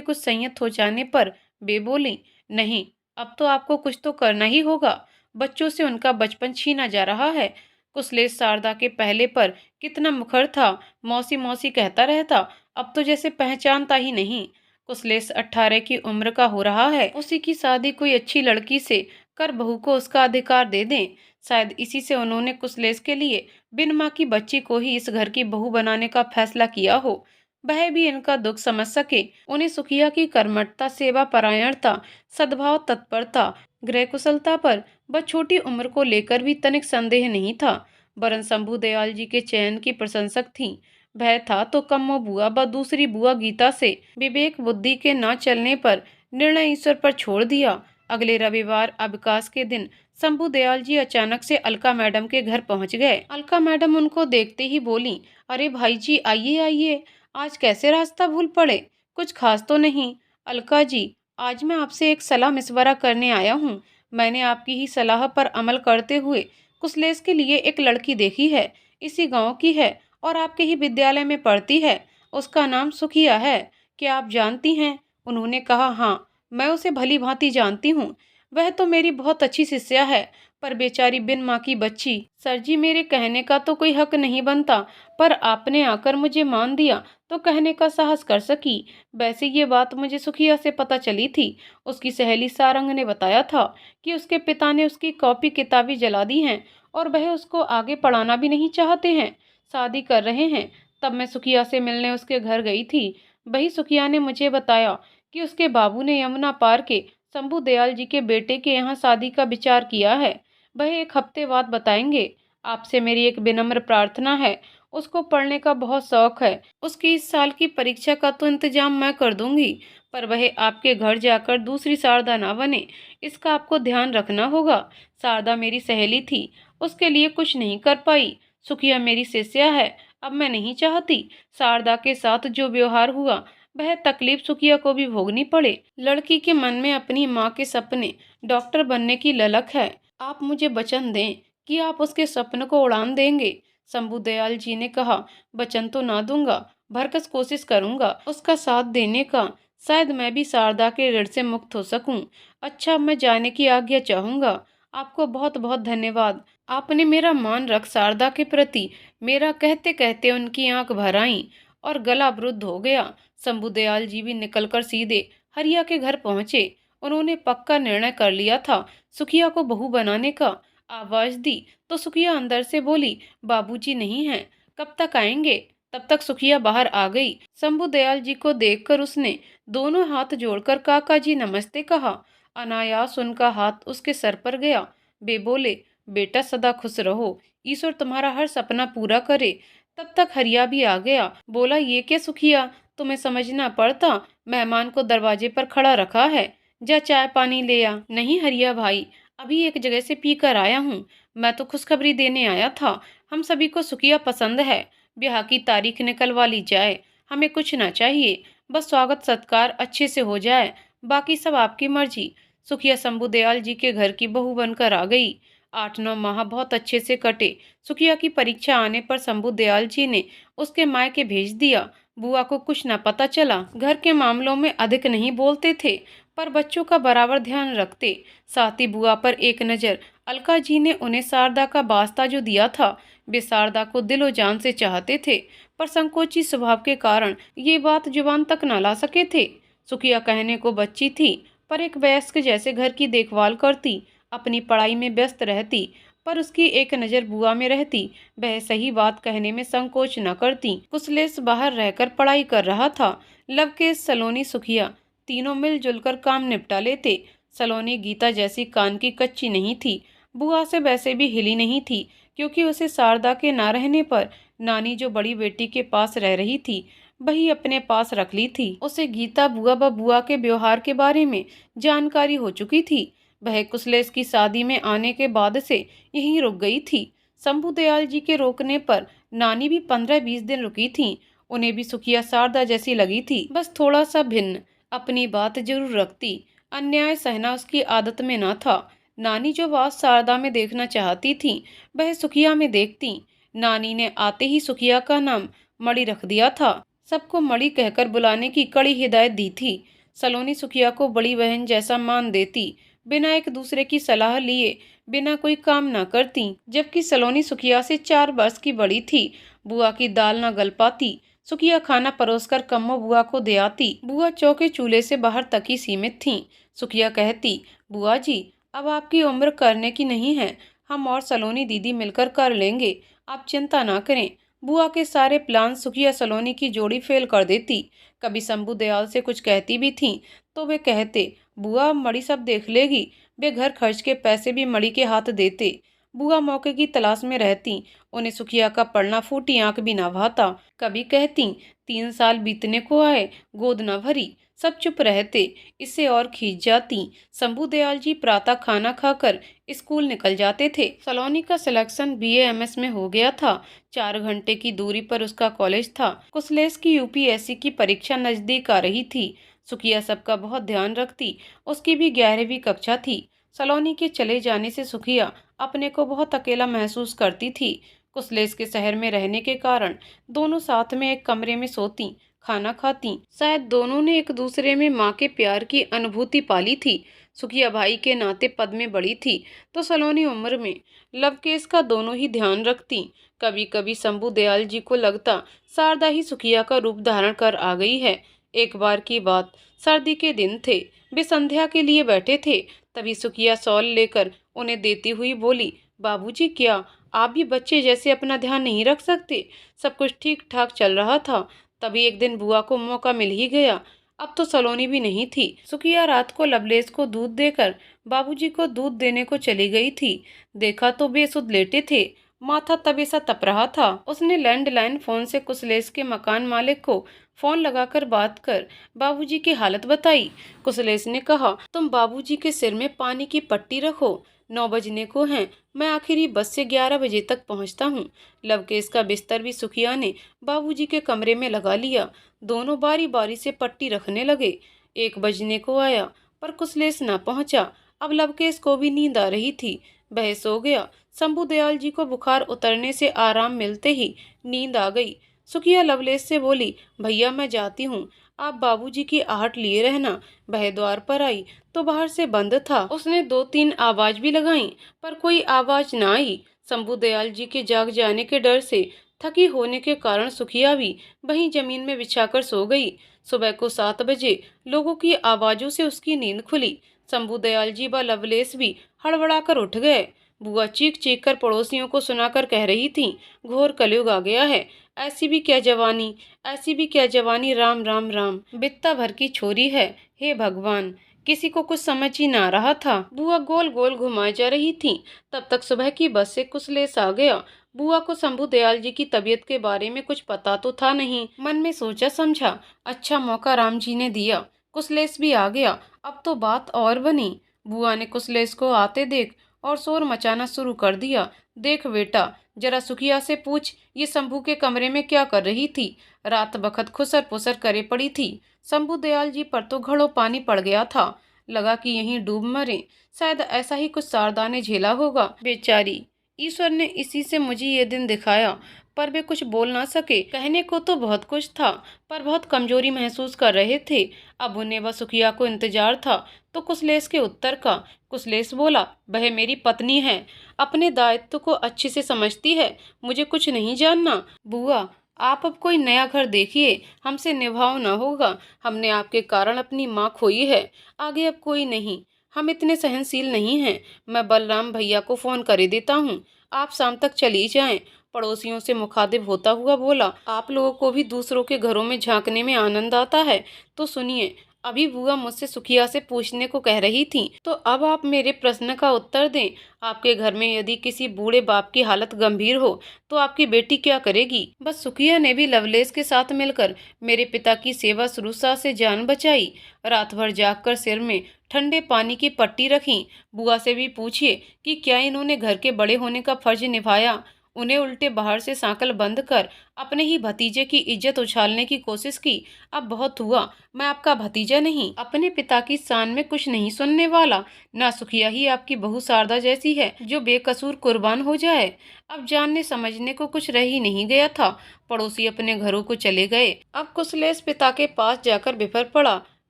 कुछ संयत हो जाने पर वे बोली, नहीं, अब तो आपको कुछ तो करना ही होगा। बच्चों से उनका बचपन छीना जा रहा है। कुशलेश शारदा के पहले पर कितना मुखर था। मौसी मौसी कहता रहता। अब तो जैसे पहचानता ही नहीं। कुशलेश 18 की उम्र का हो रहा है। उसी की शादी कोई अच्छी लड़की से कर बहू को उसका अधिकार दे दें। शायद इसी से उन्होंने कुशलेश के लिए बिन माँ की बच्ची को ही इस घर की बहू बनाने का फैसला किया हो। वह भी इनका दुख समझ सके। उन्हें सुखिया की कर्मठता, सेवा परायणता, सद्भाव, तत्परता, गृह कुशलता पर बस छोटी उम्र को लेकर भी तनिक संदेह नहीं था। वरन शंभू दयाल जी के चयन की प्रशंसक थी। वह था तो कम्मो बुआ व दूसरी बुआ गीता से विवेक बुद्धि के न चलने पर निर्णय ईश्वर पर छोड़ दिया। अगले रविवार अवकाश के दिन शंभू दयाल जी अचानक से अलका मैडम के घर पहुंच गए। अलका मैडम उनको देखते ही बोली, अरे भाई जी, आइए आइए। आज कैसे रास्ता भूल पड़े। कुछ खास तो नहीं। अलका जी, आज मैं आपसे एक सलाह मशवरा करने आया हूँ। मैंने आपकी ही सलाह पर अमल करते हुए कुशलेश के लिए एक लड़की देखी है। इसी गांव की है और आपके ही विद्यालय में पढ़ती है। उसका नाम सुखिया है। क्या आप जानती हैं? उन्होंने कहा, हाँ, मैं उसे भली भांति जानती हूँ। वह तो मेरी बहुत अच्छी शिष्या है, पर बेचारी बिन माँ की बच्ची। सर जी, मेरे कहने का तो कोई हक नहीं बनता, पर आपने आकर मुझे मान दिया तो कहने का साहस कर सकी। वैसे ये बात मुझे सुखिया से पता चली थी। उसकी सहेली सारंग ने बताया था कि उसके पिता ने उसकी कॉपी किताबें जला दी हैं और वह उसको आगे पढ़ाना भी नहीं चाहते हैं, शादी कर रहे हैं। तब मैं सुखिया से मिलने उसके घर गई थी। वही सुखिया ने मुझे बताया कि उसके बाबू ने यमुना पार के शंभू दयाल जी के बेटे के यहाँ शादी का विचार किया है। वह एक हफ्ते बाद बताएंगे। आपसे मेरी एक विनम्र प्रार्थना है। उसको पढ़ने का बहुत शौक है। उसकी इस साल की परीक्षा का तो इंतजाम मैं कर दूंगी, पर वह आपके घर जाकर दूसरी शारदा ना बने, इसका आपको ध्यान रखना होगा। शारदा मेरी सहेली थी, उसके लिए कुछ नहीं कर पाई। सुखिया मेरी शिष्या है। अब मैं नहीं चाहती शारदा के साथ जो व्यवहार हुआ वह तकलीफ सुखिया को भी भोगनी पड़े। लड़की के मन में अपनी माँ के सपने, डॉक्टर बनने की ललक है। आप मुझे वचन दें कि आप उसके सपने को उड़ान देंगे। शंभू दयाल जी ने कहा, वचन तो ना दूंगा, भरकस कोशिश करूंगा उसका साथ देने का। शायद मैं भी शारदा के ऋण से मुक्त हो सकूं। अच्छा, मैं जाने की आज्ञा चाहूंगा। आपको बहुत बहुत धन्यवाद। आपने मेरा मान रख शारदा के प्रति। मेरा कहते कहते उनकी आंख भर आई और गला अवरुद्ध हो गया। शंभू दयाल जी भी निकलकर सीधे हरिया के घर पहुंचे। उन्होंने पक्का निर्णय कर लिया था सुखिया को बहू बनाने का। आवाज दी तो सुखिया अंदर से बोली, बाबूजी नहीं हैं, कब तक आएंगे? तब तक सुखिया बाहर आ गई। शंभू दयाल जी को देखकर उसने दोनों हाथ जोड़कर काका जी नमस्ते कहा। अनायास उनका हाथ उसके सर पर गया। वे बोले, बेटा सदा खुश रहो, ईश्वर तुम्हारा हर सपना पूरा करे। तब तक हरिया भी आ गया। बोला, ये क्या सुखिया, तुम्हें समझना पड़ता, मेहमान को दरवाजे पर खड़ा रखा है, जा चाय पानी ले आ। नहीं हरिया भाई, अभी एक जगह से पी कर आया हूँ। मैं तो खुशखबरी देने आया था। हम सभी को सुखिया पसंद है। ब्याह की तारीख निकलवा ली जाए। हमें कुछ ना चाहिए, बस स्वागत सत्कार अच्छे से हो जाए, बाकी सब आपकी मर्जी। सुखिया शंभू दयाल जी के घर की बहू बनकर आ गई। 8-9 माह बहुत अच्छे से कटे। सुखिया की परीक्षा आने पर शंभू दयाल जी ने उसके मायके भेज दिया। बुआ को कुछ न पता चला। घर के मामलों में अधिक नहीं बोलते थे, पर बच्चों का बराबर ध्यान रखते। साथ ही बुआ पर एक नज़र अलका जी ने उन्हें शारदा का वास्ता जो दिया था। वे शारदा को दिलो जान से चाहते थे, पर संकोची स्वभाव के कारण ये बात जुबान तक न ला सके थे। सुखिया कहने को बच्ची थी, पर एक वयस्क जैसे घर की देखभाल करती, अपनी पढ़ाई में व्यस्त रहती, पर उसकी एक नज़र बुआ में रहती। वह सही बात कहने में संकोच न करती। कुशलेश बाहर रहकर पढ़ाई कर रहा था। लवकेश, सलोनी, सुखिया तीनों मिलजुल कर काम निपटा लेते। सलोनी गीता जैसी कान की कच्ची नहीं थी। बुआ से वैसे भी हिली नहीं थी, क्योंकि उसे शारदा के ना रहने पर नानी जो बड़ी बेटी के पास रह रही थी वही अपने पास रख ली थी। उसे गीता बुआ व बुआ के व्यवहार के बारे में जानकारी हो चुकी थी। वह कुशलेश की शादी में आने के बाद से यहीं रुक गई थी। शंभू दयाल जी के रोकने पर नानी भी 15-20 दिन रुकी थी। उन्हें भी सुखिया शारदा जैसी लगी थी, बस थोड़ा सा भिन्न। अपनी बात जरूर रखती, अन्याय सहना उसकी आदत में न था। नानी जो बात शारदा में देखना चाहती थी वह सुखिया में देखती। नानी ने आते ही सुखिया का नाम मणि रख दिया था। सबको मणि कहकर बुलाने की कड़ी हिदायत दी थी। सलोनी सुखिया को बड़ी बहन जैसा मान देती, बिना एक दूसरे की सलाह लिए बिना कोई काम ना करती। जबकि सलोनी सुखिया से 4 वर्ष की बड़ी थी। बुआ की दाल ना गल पाती। सुखिया खाना परोसकर कम्मो बुआ को दे आती। बुआ चौके चूल्हे से बाहर तक ही सीमित थीं। सुखिया कहती, बुआ जी, अब आपकी उम्र करने की नहीं है, हम और सलोनी दीदी मिलकर कर लेंगे, आप चिंता ना करें। बुआ के सारे प्लान सुखिया सलोनी की जोड़ी फेल कर देती। कभी शंभू दयाल से कुछ कहती भी थीं तो वे कहते, बुआ मड़ी सब देख लेगी। वे घर खर्च के पैसे भी मड़ी के हाथ देते। बुआ मौके की तलाश में रहती। उन्हें सुखिया का पढ़ना फूटी आंख भी ना भाता। कभी कहती, 3 साल बीतने को आए, गोद न भरी। सब चुप रहते। इससे और खींच जाती। शंभू दयाल जी प्रातः खाना खाकर स्कूल निकल जाते थे। सलोनी का सिलेक्शन BA MS में हो गया था। 4 घंटे की दूरी पर उसका कॉलेज था। कुशलेश की UPSC की परीक्षा नजदीक आ रही थी। सुखिया सबका बहुत ध्यान रखती, उसकी भी 11वीं कक्षा थी। सलोनी के चले जाने से सुखिया अपने को बहुत अकेला महसूस करती थी। कुसलेस के शहर में रहने के कारण दोनों साथ में एक कमरे में सोती, खाना खाती। शायद दोनों ने एक दूसरे में माँ के प्यार की अनुभूति पाली थी। सुखिया भाई के नाते पद में बड़ी थी तो सलोनी उम्र में। लवकेश का दोनों ही ध्यान रखती। कभी कभी शंभू दयाल जी को लगता शारदा ही सुखिया का रूप धारण कर आ गई है। एक बार की बात, सर्दी के दिन थे, वे संध्या के लिए बैठे थे। तभी सुखिया शॉल लेकर उन्हें देती हुई बोली, बाबूजी क्या आप भी बच्चे जैसे अपना ध्यान नहीं रख सकते? सब कुछ ठीक ठाक चल रहा था, तभी एक दिन बुआ को मौका मिल ही गया। अब तो सलोनी भी नहीं थी। सुखिया रात को लवलेश को दूध देकर बाबूजी को दूध देने को चली गई थी। देखा तो बेसुध लेटे थे, माथा तबेसा तप रहा था। उसने लैंडलाइन फोन से कुसलेश के मकान मालिक को फोन लगाकर बात कर बाबूजी की हालत बताई। कुसलेश ने कहा, तुम बाबूजी के सिर में पानी की पट्टी रखो, 9 बजने को हैं, मैं आखिरी बस से 11 बजे तक पहुंचता हूं। लवकेश का बिस्तर भी सुखिया ने बाबूजी के कमरे में लगा लिया। दोनों बारी बारी से पट्टी रखने लगे। 1 बजने को आया पर कुसलेश न पहुंचा। अब लवकेश को भी नींद आ रही थी, वह सो गया। शंभू दयाल जी को बुखार उतरने से आराम मिलते ही नींद आ गई। सुखिया लवलेश से बोली, भैया मैं जाती हूँ, आप बाबूजी की आहट लिए रहना। वह द्वार पर आई तो बाहर से बंद था। उसने 2-3 आवाज भी लगाई पर कोई आवाज न आई। शंभू दयाल जी के जाग जाने के डर से थकी होने के कारण सुखिया भी वहीं जमीन में बिछाकर सो गई। सुबह को 7 बजे लोगों की आवाजों से उसकी नींद खुली। शंभू दयाल जी व लवलेश भी हड़बड़ाकर उठ गए। बुआ चीख चीख कर पड़ोसियों को सुनाकर कह रही थी, घोर कलयुग आ गया है, ऐसी भी क्या जवानी, ऐसी भी क्या जवानी, राम राम राम, बित्ता भर की छोरी है, हे भगवान। किसी को कुछ समझ ही ना रहा था। बुआ गोल गोल घुमाई जा रही थी। तब तक सुबह की बस से कुसलेश आ गया। बुआ को शंभू दयाल जी की तबीयत के बारे में कुछ पता तो था नहीं। मन में सोचा समझा, अच्छा मौका राम जी ने दिया, कुसलेश भी आ गया, अब तो बात और बनी। बुआ ने कुसलेश को आते देख और शोर मचाना शुरू कर दिया, देख बेटा, जरा सुखिया से पूछ ये शंभू के कमरे में क्या कर रही थी। रात बखत खुसर पुसर करे पड़ी थी। शंभू दयाल जी पर तो घड़ों पानी पड़ गया था, लगा कि यहीं डूब मरे। शायद ऐसा ही कुछ शारदा ने झेला होगा। बेचारी, ईश्वर ने इसी से मुझे ये दिन दिखाया, पर वे कुछ बोल ना सके। कहने को तो बहुत कुछ था पर बहुत कमजोरी महसूस कर रहे थे। अब उन्हें व सुखिया को इंतजार था तो कुसलेश के उत्तर का। कुसलेश बोला, वह मेरी पत्नी है, अपने दायित्व को अच्छे से समझती है, मुझे कुछ नहीं जानना। बुआ आप अब कोई नया घर देखिए, हमसे निभाव न होगा। हमने आपके कारण अपनी माँ खोई है, आगे अब कोई नहीं। हम इतने सहनशील नहीं हैं। मैं बलराम भैया को फोन कर देता हूँ, आप शाम तक चली जाएं। पड़ोसियों से मुखातिब होता हुआ बोला, आप लोगों को भी दूसरों के घरों में झांकने में आनंद आता है तो सुनिए, अभी बुआ मुझसे सुखिया से पूछने को कह रही थी, तो अब आप मेरे प्रश्न का उत्तर दें। आपके घर में यदि किसी बूढ़े बाप की हालत गंभीर हो तो आपकी बेटी क्या करेगी? बस सुखिया ने भी लवलेश के साथ मिलकर मेरे पिता की सेवा शुश्रूषा से जान बचाई। रात भर जागकर सिर में ठंडे पानी की पट्टी रखी। बुआ से भी पूछिए कि क्या इन्होंने घर के बड़े होने का फर्ज निभाया। उन्हें उल्टे बाहर से सांकल बंद कर अपने ही भतीजे की इज्जत उछालने की कोशिश की। अब बहुत हुआ, मैं आपका भतीजा नहीं, अपने पिता की शान में कुछ नहीं सुनने वाला। ना सुखिया ही आपकी बहू शारदा जैसी है जो बेकसूर कुर्बान हो जाए। अब जानने समझने को कुछ रह ही नहीं गया था। पड़ोसी अपने घरों को चले गए। अब कुसलेश पिता के पास जाकर बिफर पड़ा,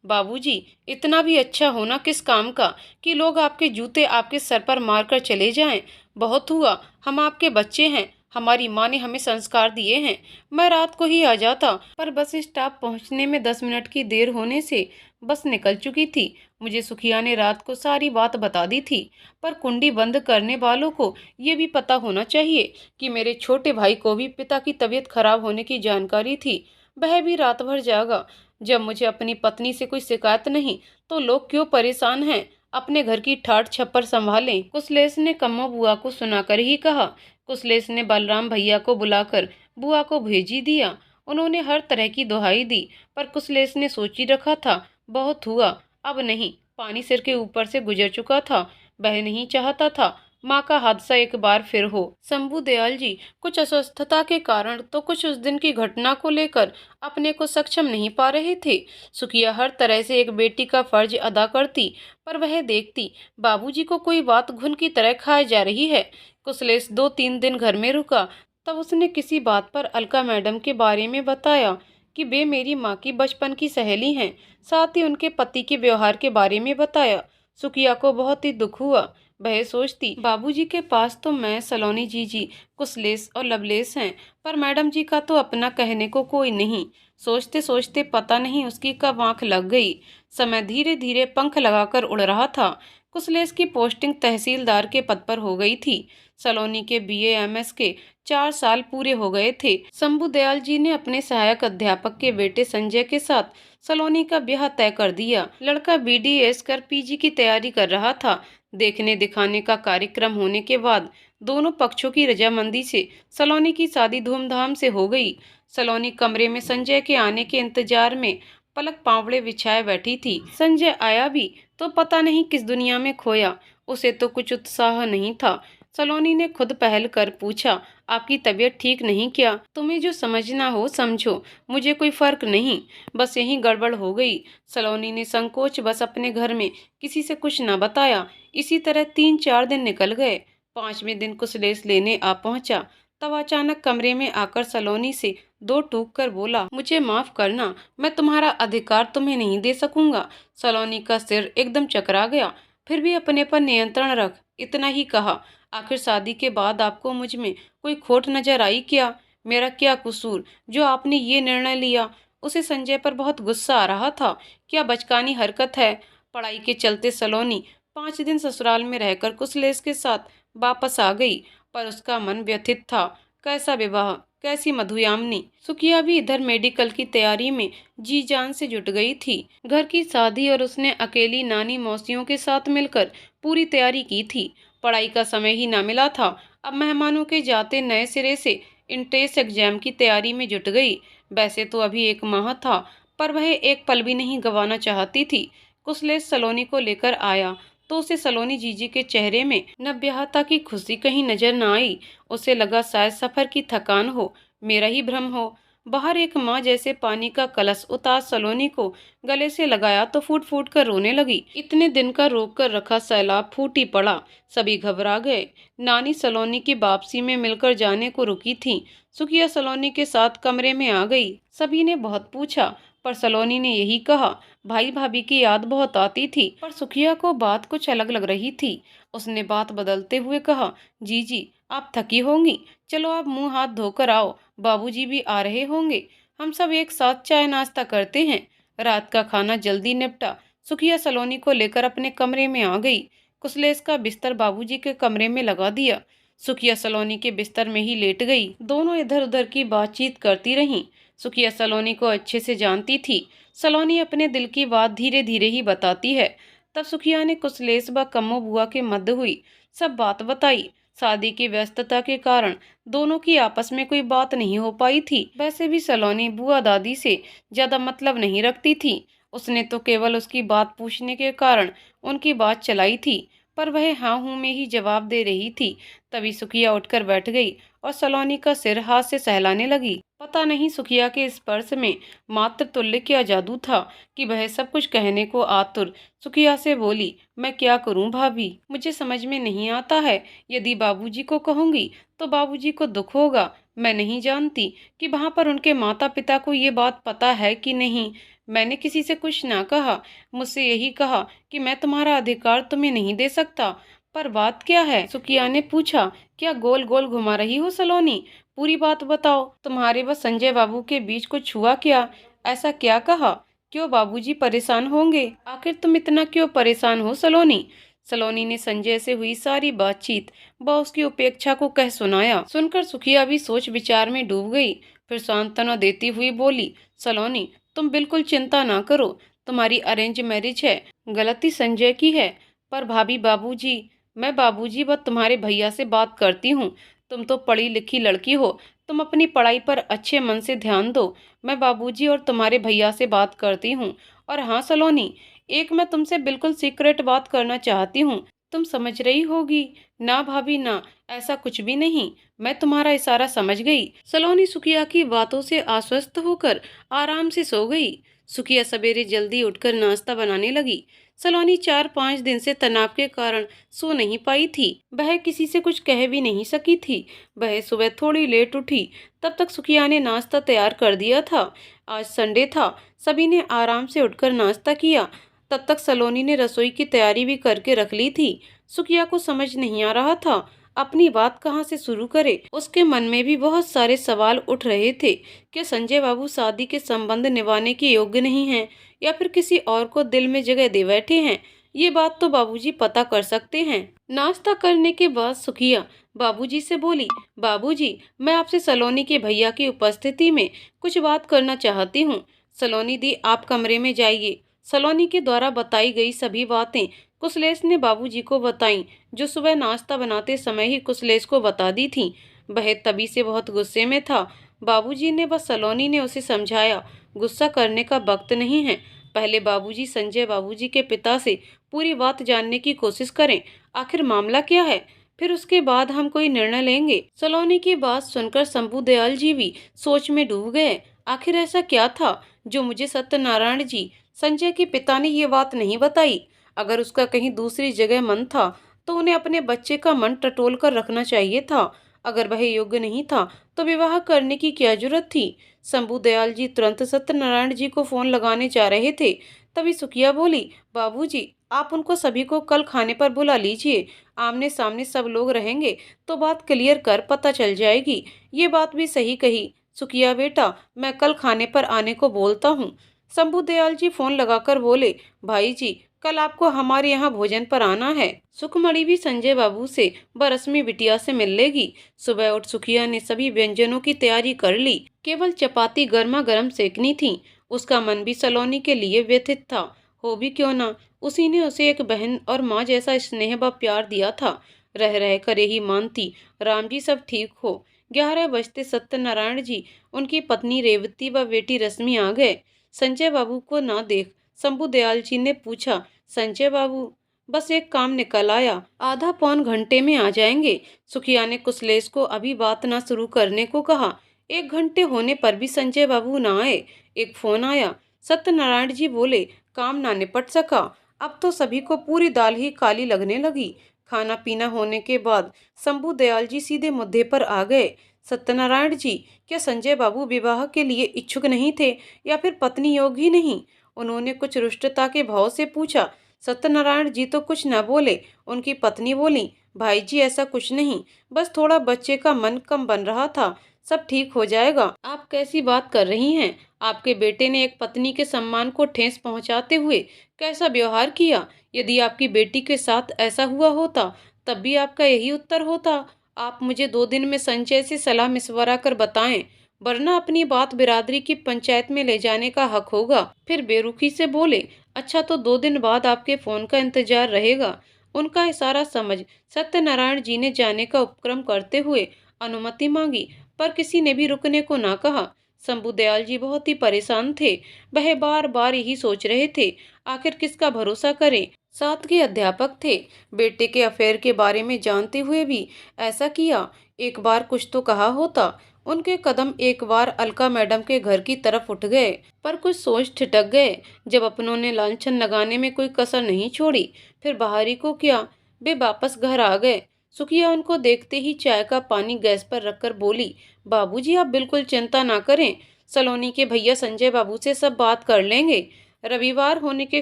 बाबूजी, इतना भी अच्छा होना किस काम का कि लोग आपके जूते आपके सर पर मारकर चले जाएं। बहुत हुआ, हम आपके बच्चे हैं, हमारी माँ ने हमें संस्कार दिए हैं। मैं रात को ही आ जाता, पर बस स्टॉप पहुंचने में 10 मिनट की देर होने से बस निकल चुकी थी। मुझे सुखिया ने रात को सारी बात बता दी थी, पर कुंडी बंद करने वालों को ये भी पता होना चाहिए कि मेरे छोटे भाई को भी पिता की तबीयत खराब होने की जानकारी थी। वह भी रात भर जागा। जब मुझे अपनी पत्नी से कोई शिकायत नहीं तो लोग क्यों परेशान हैं? अपने घर की ठाट छप्पर संभालें। कुसलेश ने कम्मो बुआ को सुनाकर ही कहा। कुसलेश ने बलराम भैया को बुलाकर बुआ को भेजी दिया। उन्होंने हर तरह की दुहाई दी, पर कुसलेश ने सोची रखा था, बहुत हुआ, अब नहीं। पानी सिर के ऊपर से गुजर चुका था। वह नहीं चाहता था माँ का हादसा एक बार फिर हो। शंभू दयाल जी कुछ अस्वस्थता के कारण तो कुछ उस दिन की घटना को लेकर अपने को सक्षम नहीं पा रहे थे। सुखिया हर तरह से एक बेटी का फर्ज अदा करती, पर वह देखती बाबूजी को कोई बात घुन की तरह खाए जा रही है। कुशलेश 2-3 दिन घर में रुका, तब उसने किसी बात पर अलका मैडम के बारे में बताया कि वे मेरी माँ की बचपन की सहेली हैं। साथ ही उनके पति के व्यवहार के बारे में बताया। सुखिया को बहुत ही दुख हुआ। वह सोचती बाबूजी के पास तो मैं, सलोनी जीजी, कुशलेश और लवलेश हैं, पर मैडम जी का तो अपना कहने को कोई नहीं। सोचते सोचते पता नहीं उसकी कब आंख लग गई। समय धीरे धीरे पंख लगाकर उड़ रहा था। कुशलेश की पोस्टिंग तहसीलदार के पद पर हो गई थी। सलोनी के बीए एमएस के 4 साल पूरे हो गए थे। शंभू दयाल जी ने अपने सहायक अध्यापक के बेटे संजय के साथ सलोनी का ब्याह तय कर दिया। लड़का बीडीएस कर पीजी की तैयारी कर रहा था। देखने दिखाने का कार्यक्रम होने के बाद दोनों पक्षों की रजामंदी से सलोनी की शादी धूमधाम से हो गई। सलोनी कमरे में संजय के आने के इंतजार में पलक पावड़े बिछाए बैठी थी। संजय आया भी तो पता नहीं किस दुनिया में खोया। उसे तो कुछ उत्साह नहीं था। सलोनी ने खुद पहल कर पूछा, आपकी तबीयत ठीक नहीं क्या? तुम्हें जो समझना हो समझो, मुझे कोई फर्क नहीं, बस यही गड़बड़ हो गई। सलोनी ने संकोच बस अपने घर में किसी से कुछ न बताया। इसी तरह 3-4 दिन निकल गए। 5वें दिन कुशलेश लेने आ पहुंचा, तब अचानक कमरे में आकर सलोनी से 2 टूक कर बोला, मुझे माफ करना, मैं तुम्हारा अधिकार तुम्हें नहीं दे सकूंगा। सलोनी का सिर एकदम चकरा गया, फिर भी अपने पर नियंत्रण रख, इतना ही कहा। आखिर शादी के बाद आपको मुझ में कोई खोट नजर आई क्या? मेरा क्या कसूर जो आपने ये निर्णय लिया? उसे संजय पर बहुत गुस्सा आ रहा था। क्या बचकानी हरकत है। पढ़ाई के चलते सलोनी 5 दिन ससुराल में रहकर कुशलेश के साथ वापस आ गई, पर उसका मन व्यथित था। कैसा विवाह, कैसी मधुयामिनी। सुखिया भी इधर मेडिकल की तैयारी में जी जान से जुट गई थी। घर की शादी और उसने अकेली नानी मौसियों के साथ मिलकर पूरी तैयारी की थी। पढ़ाई का समय ही ना मिला था। अब मेहमानों के जाते नए सिरे से इंट्रेंस एग्जाम की तैयारी में जुट गई। वैसे तो अभी 1 माह था, पर वह एक पल भी नहीं गंवाना चाहती थी। कुशलेश सलोनी को लेकर आया तो उसे सलोनी जीजी के चेहरे में नवब्याहता की खुशी कहीं नजर न आई। उसे लगा शायद सफर की थकान हो, मेरा ही भ्रम हो। बाहर एक माँ जैसे पानी का कलश उतार सलोनी को गले से लगाया तो फूट फूट कर रोने लगी। इतने दिन का रोक कर रखा सैलाब फूट ही पड़ा। सभी घबरा गए। नानी सलोनी की वापसी में मिलकर जाने को रुकी थी। सुखिया सलोनी के साथ कमरे में आ गई। सभी ने बहुत पूछा, पर सलोनी ने यही कहा, भाई भाभी की याद बहुत आती थी। पर सुखिया को बात कुछ अलग लग रही थी। उसने बात बदलते हुए कहा, जीजी आप थकी होंगी, चलो आप मुंह हाथ धोकर आओ, बाबूजी भी आ रहे होंगे, हम सब एक साथ चाय नाश्ता करते हैं। रात का खाना जल्दी निपटा। सुखिया सलोनी को लेकर अपने कमरे में आ गई। कुशलेश का बिस्तर बाबूजी के कमरे में लगा दिया। सुखिया सलोनी के बिस्तर में ही लेट गई। दोनों इधर उधर की बातचीत करती रहीं। सुखिया सलोनी को अच्छे से जानती थी। सलोनी अपने दिल की बात धीरे धीरे ही बताती है। तब सुखिया ने कुशलेश व कम्मो बुआ के मध्य हुई सब बात बताई। शादी की व्यस्तता के कारण दोनों की आपस में कोई बात नहीं हो पाई थी। वैसे भी सलोनी बुआ दादी से ज्यादा मतलब नहीं रखती थी। उसने तो केवल उसकी बात पूछने के कारण उनकी बात चलाई थी, पर वह हाँ हूँ में ही जवाब दे रही थी। तभी सुखिया उठकर बैठ गई और सलोनी का सिर हाथ से सहलाने लगी। पता नहीं सुखिया के स्पर्श में मात्र तुल्य क्या जादू था कि वह सब कुछ कहने को आतुर सुखिया से बोली, मैं क्या करूं भाभी, मुझे समझ में नहीं आता है। यदि बाबूजी को कहूंगी तो बाबूजी को दुख होगा। मैं नहीं जानती कि वहां पर उनके माता पिता को ये बात पता है कि नहीं। मैंने किसी से कुछ ना कहा। मुझसे यही कहा कि मैं तुम्हारा अधिकार तुम्हें नहीं दे सकता। पर बात क्या है? सुखिया ने पूछा। क्या गोल गोल घुमा रही हो सलोनी? पूरी बात बताओ। तुम्हारे व संजय बाबू के बीच कुछ हुआ क्या? ऐसा क्या कहा? क्यों बाबूजी परेशान होंगे? आखिर तुम इतना क्यों परेशान हो सलोनी? सलोनी ने संजय से हुई सारी बातचीत व उसकी उपेक्षा को कह सुनाया। सुनकर सुखिया भी सोच विचार में डूब गई। फिर सांत्वना देती हुई बोली, सलोनी तुम बिल्कुल चिंता ना करो, तुम्हारी अरेंज मैरिज है, गलती संजय की है। पर भाभी बाबूजी, मैं बाबूजी व तुम्हारे भैया से बात करती हूँ। तुम तो पढ़ी लिखी लड़की हो, तुम अपनी पढ़ाई पर अच्छे मन से ध्यान दो। मैं बाबूजी और तुम्हारे भैया से बात करती हूँ। और हाँ सलोनी, एक मैं तुमसे बिल्कुल सीक्रेट बात करना चाहती हूँ, तुम समझ रही होगी। ना भाभी ना, ऐसा कुछ भी नहीं, मैं तुम्हारा इशारा समझ गई। सलोनी सुखिया की बातों से आश्वस्त होकर आराम से सो गई। सुखिया सवेरे जल्दी उठकर नाश्ता बनाने लगी। सलोनी 4-5 दिन से तनाव के कारण सो नहीं पाई थी। वह किसी से कुछ कह भी नहीं सकी थी। वह सुबह थोड़ी लेट उठी, तब तक सुखिया ने नाश्ता तैयार कर दिया था। आज संडे था, सभी ने आराम से उठकर नाश्ता किया। तब तक सलोनी ने रसोई की तैयारी भी करके रख ली थी। सुखिया को समझ नहीं आ रहा था अपनी बात कहाँ से शुरू करे। उसके मन में भी बहुत सारे सवाल उठ रहे थे। क्या संजय बाबू शादी के संबंध निभाने के योग्य नहीं हैं, या फिर किसी और को दिल में जगह दे बैठे हैं? ये बात तो बाबूजी पता कर सकते हैं। नाश्ता करने के बाद सुखिया बाबूजी से बोली, बाबूजी, मैं आपसे सलोनी के भैया की उपस्थिति में कुछ बात करना चाहती हूँ। सलोनी दी, आप कमरे में जाइए। सलोनी के द्वारा बताई गई सभी बातें कुशलेश ने बाबूजी को बताई, जो सुबह नाश्ता बनाते समय ही कुशलेश को बता दी थी। वह तभी से बहुत गुस्से में था। बाबूजी ने बस सलोनी ने उसे समझाया, गुस्सा करने का वक्त नहीं है। पहले बाबूजी संजय बाबूजी के पिता से पूरी बात जानने की कोशिश करें, आखिर मामला क्या है, फिर उसके बाद हम कोई निर्णय लेंगे। सलोनी की बात सुनकर शंभू दयाल जी भी सोच में डूब गए। आखिर ऐसा क्या था जो मुझे सत्यनारायण जी, संजय के पिता ने ये बात नहीं बताई? अगर उसका कहीं दूसरी जगह मन था तो उन्हें अपने बच्चे का मन टटोल कर रखना चाहिए था। अगर वह योग्य नहीं था तो विवाह करने की क्या जरूरत थी? शंभू दयाल जी तुरंत सत्यनारायण जी को फोन लगाने जा रहे थे, तभी सुखिया बोली, बाबूजी, आप उनको सभी को कल खाने पर बुला लीजिए। आमने सामने सब लोग रहेंगे तो बात क्लियर कर पता चल जाएगी। ये बात भी सही कही सुखिया बेटा, मैं कल खाने पर आने को बोलता हूँ। शंभू दयाल जी फोन लगाकर बोले, भाई जी, कल आपको हमारे यहाँ भोजन पर आना है। सुखमणि भी संजय बाबू से बरसमी बिटिया से मिल लेगी। सुबह उठ सुखिया ने सभी व्यंजनों की तैयारी कर ली। केवल चपाती गर्मा गर्म सेकनी थी। उसका मन भी सलोनी के लिए व्यथित था। हो भी क्यों ना, उसी ने उसे एक बहन और माँ जैसा स्नेह व प्यार दिया था। रह रह कर यही मानती, राम जी सब ठीक हो। 11 बजते सत्यनारायण जी, उनकी पत्नी रेवती व बेटी रश्मि आ गए। संजय बाबू को ना देख शंभू दयाल जी ने पूछा, संजय बाबू, बस एक काम निकल आया, आधा पौन घंटे में आ जाएंगे। सुखिया ने कुशलेश को अभी बात ना शुरू करने को कहा। 1 घंटे होने पर भी संजय बाबू ना आए। एक फोन आया। सत्यनारायण जी बोले, काम ना निपट सका। अब तो सभी को पूरी दाल ही काली लगने लगी। खाना पीना होने के बाद शंभू दयाल जी सीधे मुद्दे पर आ गए। सत्यनारायण जी, क्या संजय बाबू विवाह के लिए इच्छुक नहीं थे, या फिर पत्नी योग्य ही नहीं? उन्होंने कुछ रुष्टता के भाव से पूछा। सत्यनारायण जी तो कुछ न बोले। उनकी पत्नी बोली, भाई जी, ऐसा कुछ नहीं, बस थोड़ा बच्चे का मन कम बन रहा था, सब ठीक हो जाएगा। आप कैसी बात कर रही हैं? आपके बेटे ने एक पत्नी के सम्मान को ठेस पहुंचाते हुए कैसा व्यवहार किया? यदि आपकी बेटी के साथ ऐसा हुआ होता तब भी आपका यही उत्तर होता। आप मुझे 2 दिन में संजय से सलाह मशवरा कर बताएं, वरना अपनी बात बिरादरी की पंचायत में ले जाने का हक होगा। फिर बेरुखी से बोले, अच्छा तो 2 दिन बाद आपके फोन का इंतजार रहेगा। उनका इशारा समझ सत्यनारायण जी ने जाने का उपक्रम करते हुए अनुमति मांगी, पर किसी ने भी रुकने को ना कहा। शंभू दयाल जी बहुत ही परेशान थे। वह बार बार यही सोच रहे थे, आखिर किसका भरोसा करें। साथ के अध्यापक थे। बेटे के अफेयर के बारे में जानते हुए भी ऐसा किया। एक बार कुछ तो कहा होता। उनके कदम एक बार अलका मैडम के घर की तरफ उठ गए, पर कुछ सोच ठिठक गए। जब अपनों ने लांछन लगाने में कोई कसर नहीं छोड़ी, फिर बाहरी को क्या, वे वापस घर आ गए। सुखिया उनको देखते ही चाय का पानी गैस पर रखकर बोली, बाबूजी, आप बिल्कुल चिंता ना करें, सलोनी के भैया संजय बाबू से सब बात कर लेंगे। रविवार होने के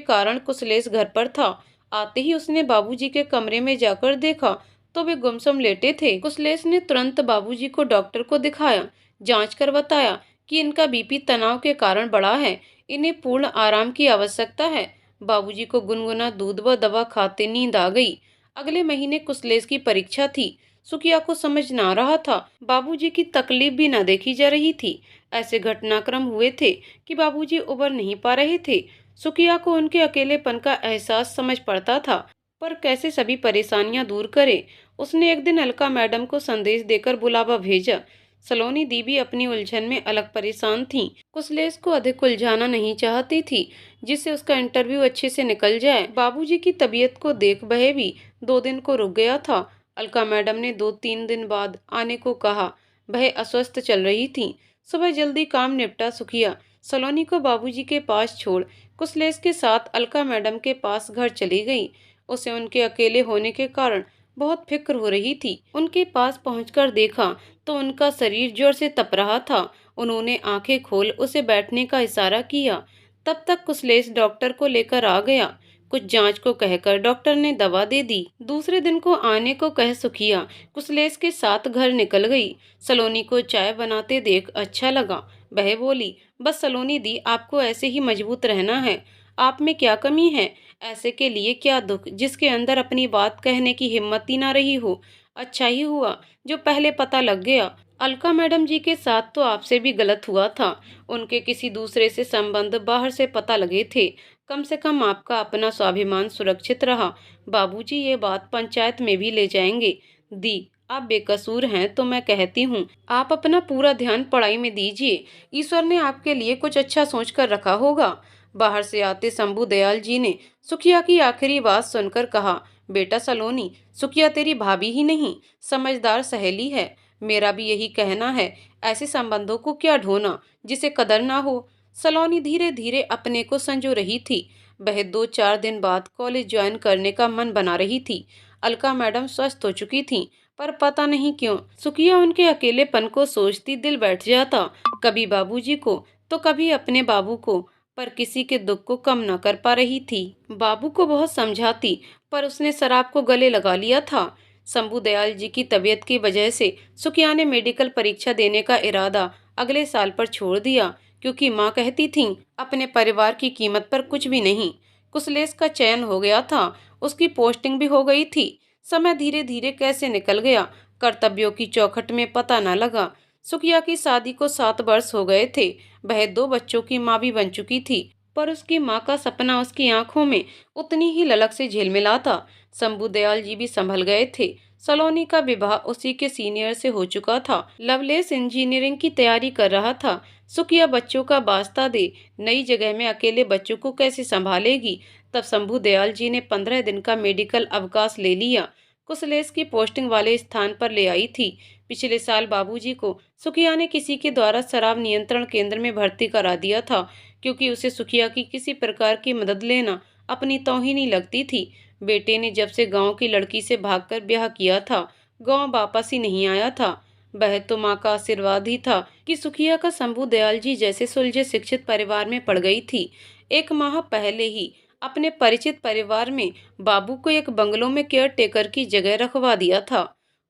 कारण कुशलेश घर पर था। आते ही उसने बाबूजी के कमरे में जाकर देखा तो वे गुमसुम लेटे थे। कुशलेश ने तुरंत बाबूजी को डॉक्टर को दिखाया। जांच कर बताया कि इनका बीपी तनाव के कारण बढ़ा है, इन्हें पूर्ण आराम की आवश्यकता है। बाबूजी को गुनगुना दूध व दवा खाते नींद आ गई। अगले महीने कुशलेश की परीक्षा थी। सुखिया को समझ ना रहा था, बाबूजी की तकलीफ भी ना देखी जा रही थी। ऐसे घटनाक्रम हुए थे कि बाबूजी उबर नहीं पा रहे थे। सुखिया को उनके अकेलेपन का एहसास समझ पड़ता था, पर कैसे सभी परेशानियां दूर करे। उसने एक दिन अलका मैडम को संदेश देकर बुलावा भेजा। सलोनी दी भी अपनी उलझन में अलग परेशान थीं। कुशलेश को अधिक उलझाना नहीं चाहती थी, जिससे उसका इंटरव्यू अच्छे से निकल जाए। बाबूजी की तबीयत को देख वह भी 2 दिन को रुक गया था। अलका मैडम ने 2-3 दिन बाद आने को कहा। वह अस्वस्थ चल रही थी। सुबह जल्दी काम निपटा सुखिया सलोनी को बाबूजी के पास छोड़ कुशलेश के साथ अलका मैडम के पास घर चली गई। उसे उनके अकेले होने के कारण बहुत फिक्र हो रही थी। उनके पास पहुंचकर देखा तो उनका शरीर जोर से तप रहा था। उन्होंने आंखें खोल उसे बैठने का इशारा किया। तब तक कुशलेश डॉक्टर को लेकर आ गया। कुछ जांच को कहकर डॉक्टर ने दवा दे दी। दूसरे दिन को आने को कह सुखिया कुशलेश के साथ घर निकल गई। सलोनी को चाय बनाते देख अच्छा लगा। वह बोली, बस सलोनी दी, आपको ऐसे ही मजबूत रहना है। आप में क्या कमी है? ऐसे के लिए क्या दुख जिसके अंदर अपनी बात कहने की हिम्मत ही ना रही हो। अच्छा ही हुआ जो पहले पता लग गया। अलका मैडम जी के साथ तो आपसे भी गलत हुआ था। उनके किसी दूसरे से संबंध बाहर से पता लगे थे। कम से कम आपका अपना स्वाभिमान सुरक्षित रहा। बाबूजी ये बात पंचायत में भी ले जाएंगे। दी, आप बेकसूर हैं तो मैं कहती हूँ आप अपना पूरा ध्यान पढ़ाई में दीजिए। ईश्वर ने आपके लिए कुछ अच्छा सोच कर रखा होगा। बाहर से आते शंभू दयाल जी ने सुखिया की आखिरी बात सुनकर कहा, बेटा सलोनी, सुखिया तेरी भाभी ही नहीं, समझदार सहेली है। मेरा भी यही कहना है, ऐसे संबंधों को क्या ढोना जिसे कदर ना हो। सलोनी धीरे धीरे अपने को संजो रही थी। वह 2-4 दिन बाद कॉलेज ज्वाइन करने का मन बना रही थी। अलका मैडम स्वस्थ हो चुकी थी, पर पता नहीं क्यों सुखिया उनके अकेलेपन को सोचती दिल बैठ जाता। कभी बाबूजी को तो कभी अपने बाबू को, पर किसी के दुख को कम न कर पा रही थी। बाबू को बहुत समझाती, पर उसने शराब को गले लगा लिया था। शंभू दयाल जी की तबीयत की वजह से सुखिया ने मेडिकल परीक्षा देने का इरादा अगले साल पर छोड़ दिया, क्योंकि माँ कहती थीं अपने परिवार की कीमत पर कुछ भी नहीं। कुशलेश का चयन हो गया था, उसकी पोस्टिंग भी हो गई थी। समय धीरे धीरे कैसे निकल गया, कर्तव्यों की चौखट में पता न लगा। सुखिया की शादी को 7 वर्ष हो गए थे। वह 2 बच्चों की माँ भी बन चुकी थी, पर उसकी माँ का सपना उसकी आंखों में उतनी ही ललक से झिलमिला था। शंभू दयाल जी भी संभल गए थे। सलोनी का विवाह उसी के सीनियर से हो चुका था। लवलेस इंजीनियरिंग की तैयारी कर रहा था। सुखिया बच्चों का वास्ता दे नई जगह में अकेले बच्चों को कैसे संभालेगी। तब शंभू दयाल जी ने 15 दिन का मेडिकल अवकाश ले लिया। कुशलेश की पोस्टिंग वाले स्थान पर ले आई थी। पिछले साल बाबूजी को सुखिया ने किसी के द्वारा शराब नियंत्रण केंद्र में भर्ती करा दिया था, क्योंकि उसे सुखिया की किसी प्रकार की मदद लेना अपनी तौहीनी लगती थी। बेटे ने जब से गांव की लड़की से भागकर ब्याह किया था, गांव वापस ही नहीं आया था। वह तो माँ का आशीर्वाद ही था कि सुखिया का शंभू दयाल जी जैसे सुलझे शिक्षित परिवार में पड़ गई थी। 1 माह पहले ही अपने परिचित परिवार में बाबू को एक बंगलों में केयर टेकर की जगह रखवा दिया था।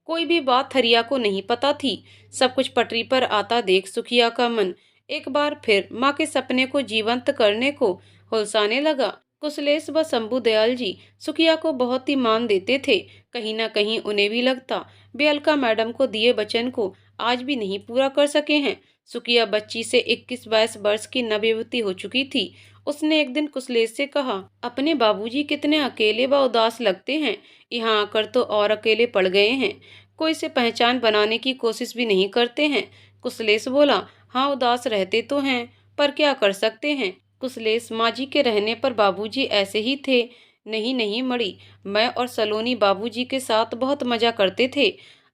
कोई भी बात हरिया को नहीं पता थी। सब कुछ पटरी पर आता देख सुखिया का मन एक बार फिर माँ के सपने को जीवंत करने को हुलसाने लगा। कुशलेश व शंभू दयाल जी सुखिया को बहुत ही मान देते थे। कहीं ना कहीं उन्हें भी लगता वे अलका मैडम को दिए वचन को आज भी नहीं पूरा कर सके हैं। सुखिया बच्ची से 21-22 वर्ष की नवयुवती हो चुकी थी। उसने एक दिन कुशलेश से कहा, अपने बाबूजी कितने अकेले व उदास लगते हैं। यहाँ आकर तो और अकेले पड़ गए हैं। कोई से पहचान बनाने की कोशिश भी नहीं करते हैं। कुशलेश बोला, हाँ उदास रहते तो हैं, पर क्या कर सकते हैं। कुशलेश, माँ जी के रहने पर बाबूजी ऐसे ही थे। नहीं नहीं मड़ी, मैं और सलोनी बाबूजी के साथ बहुत मजा करते थे।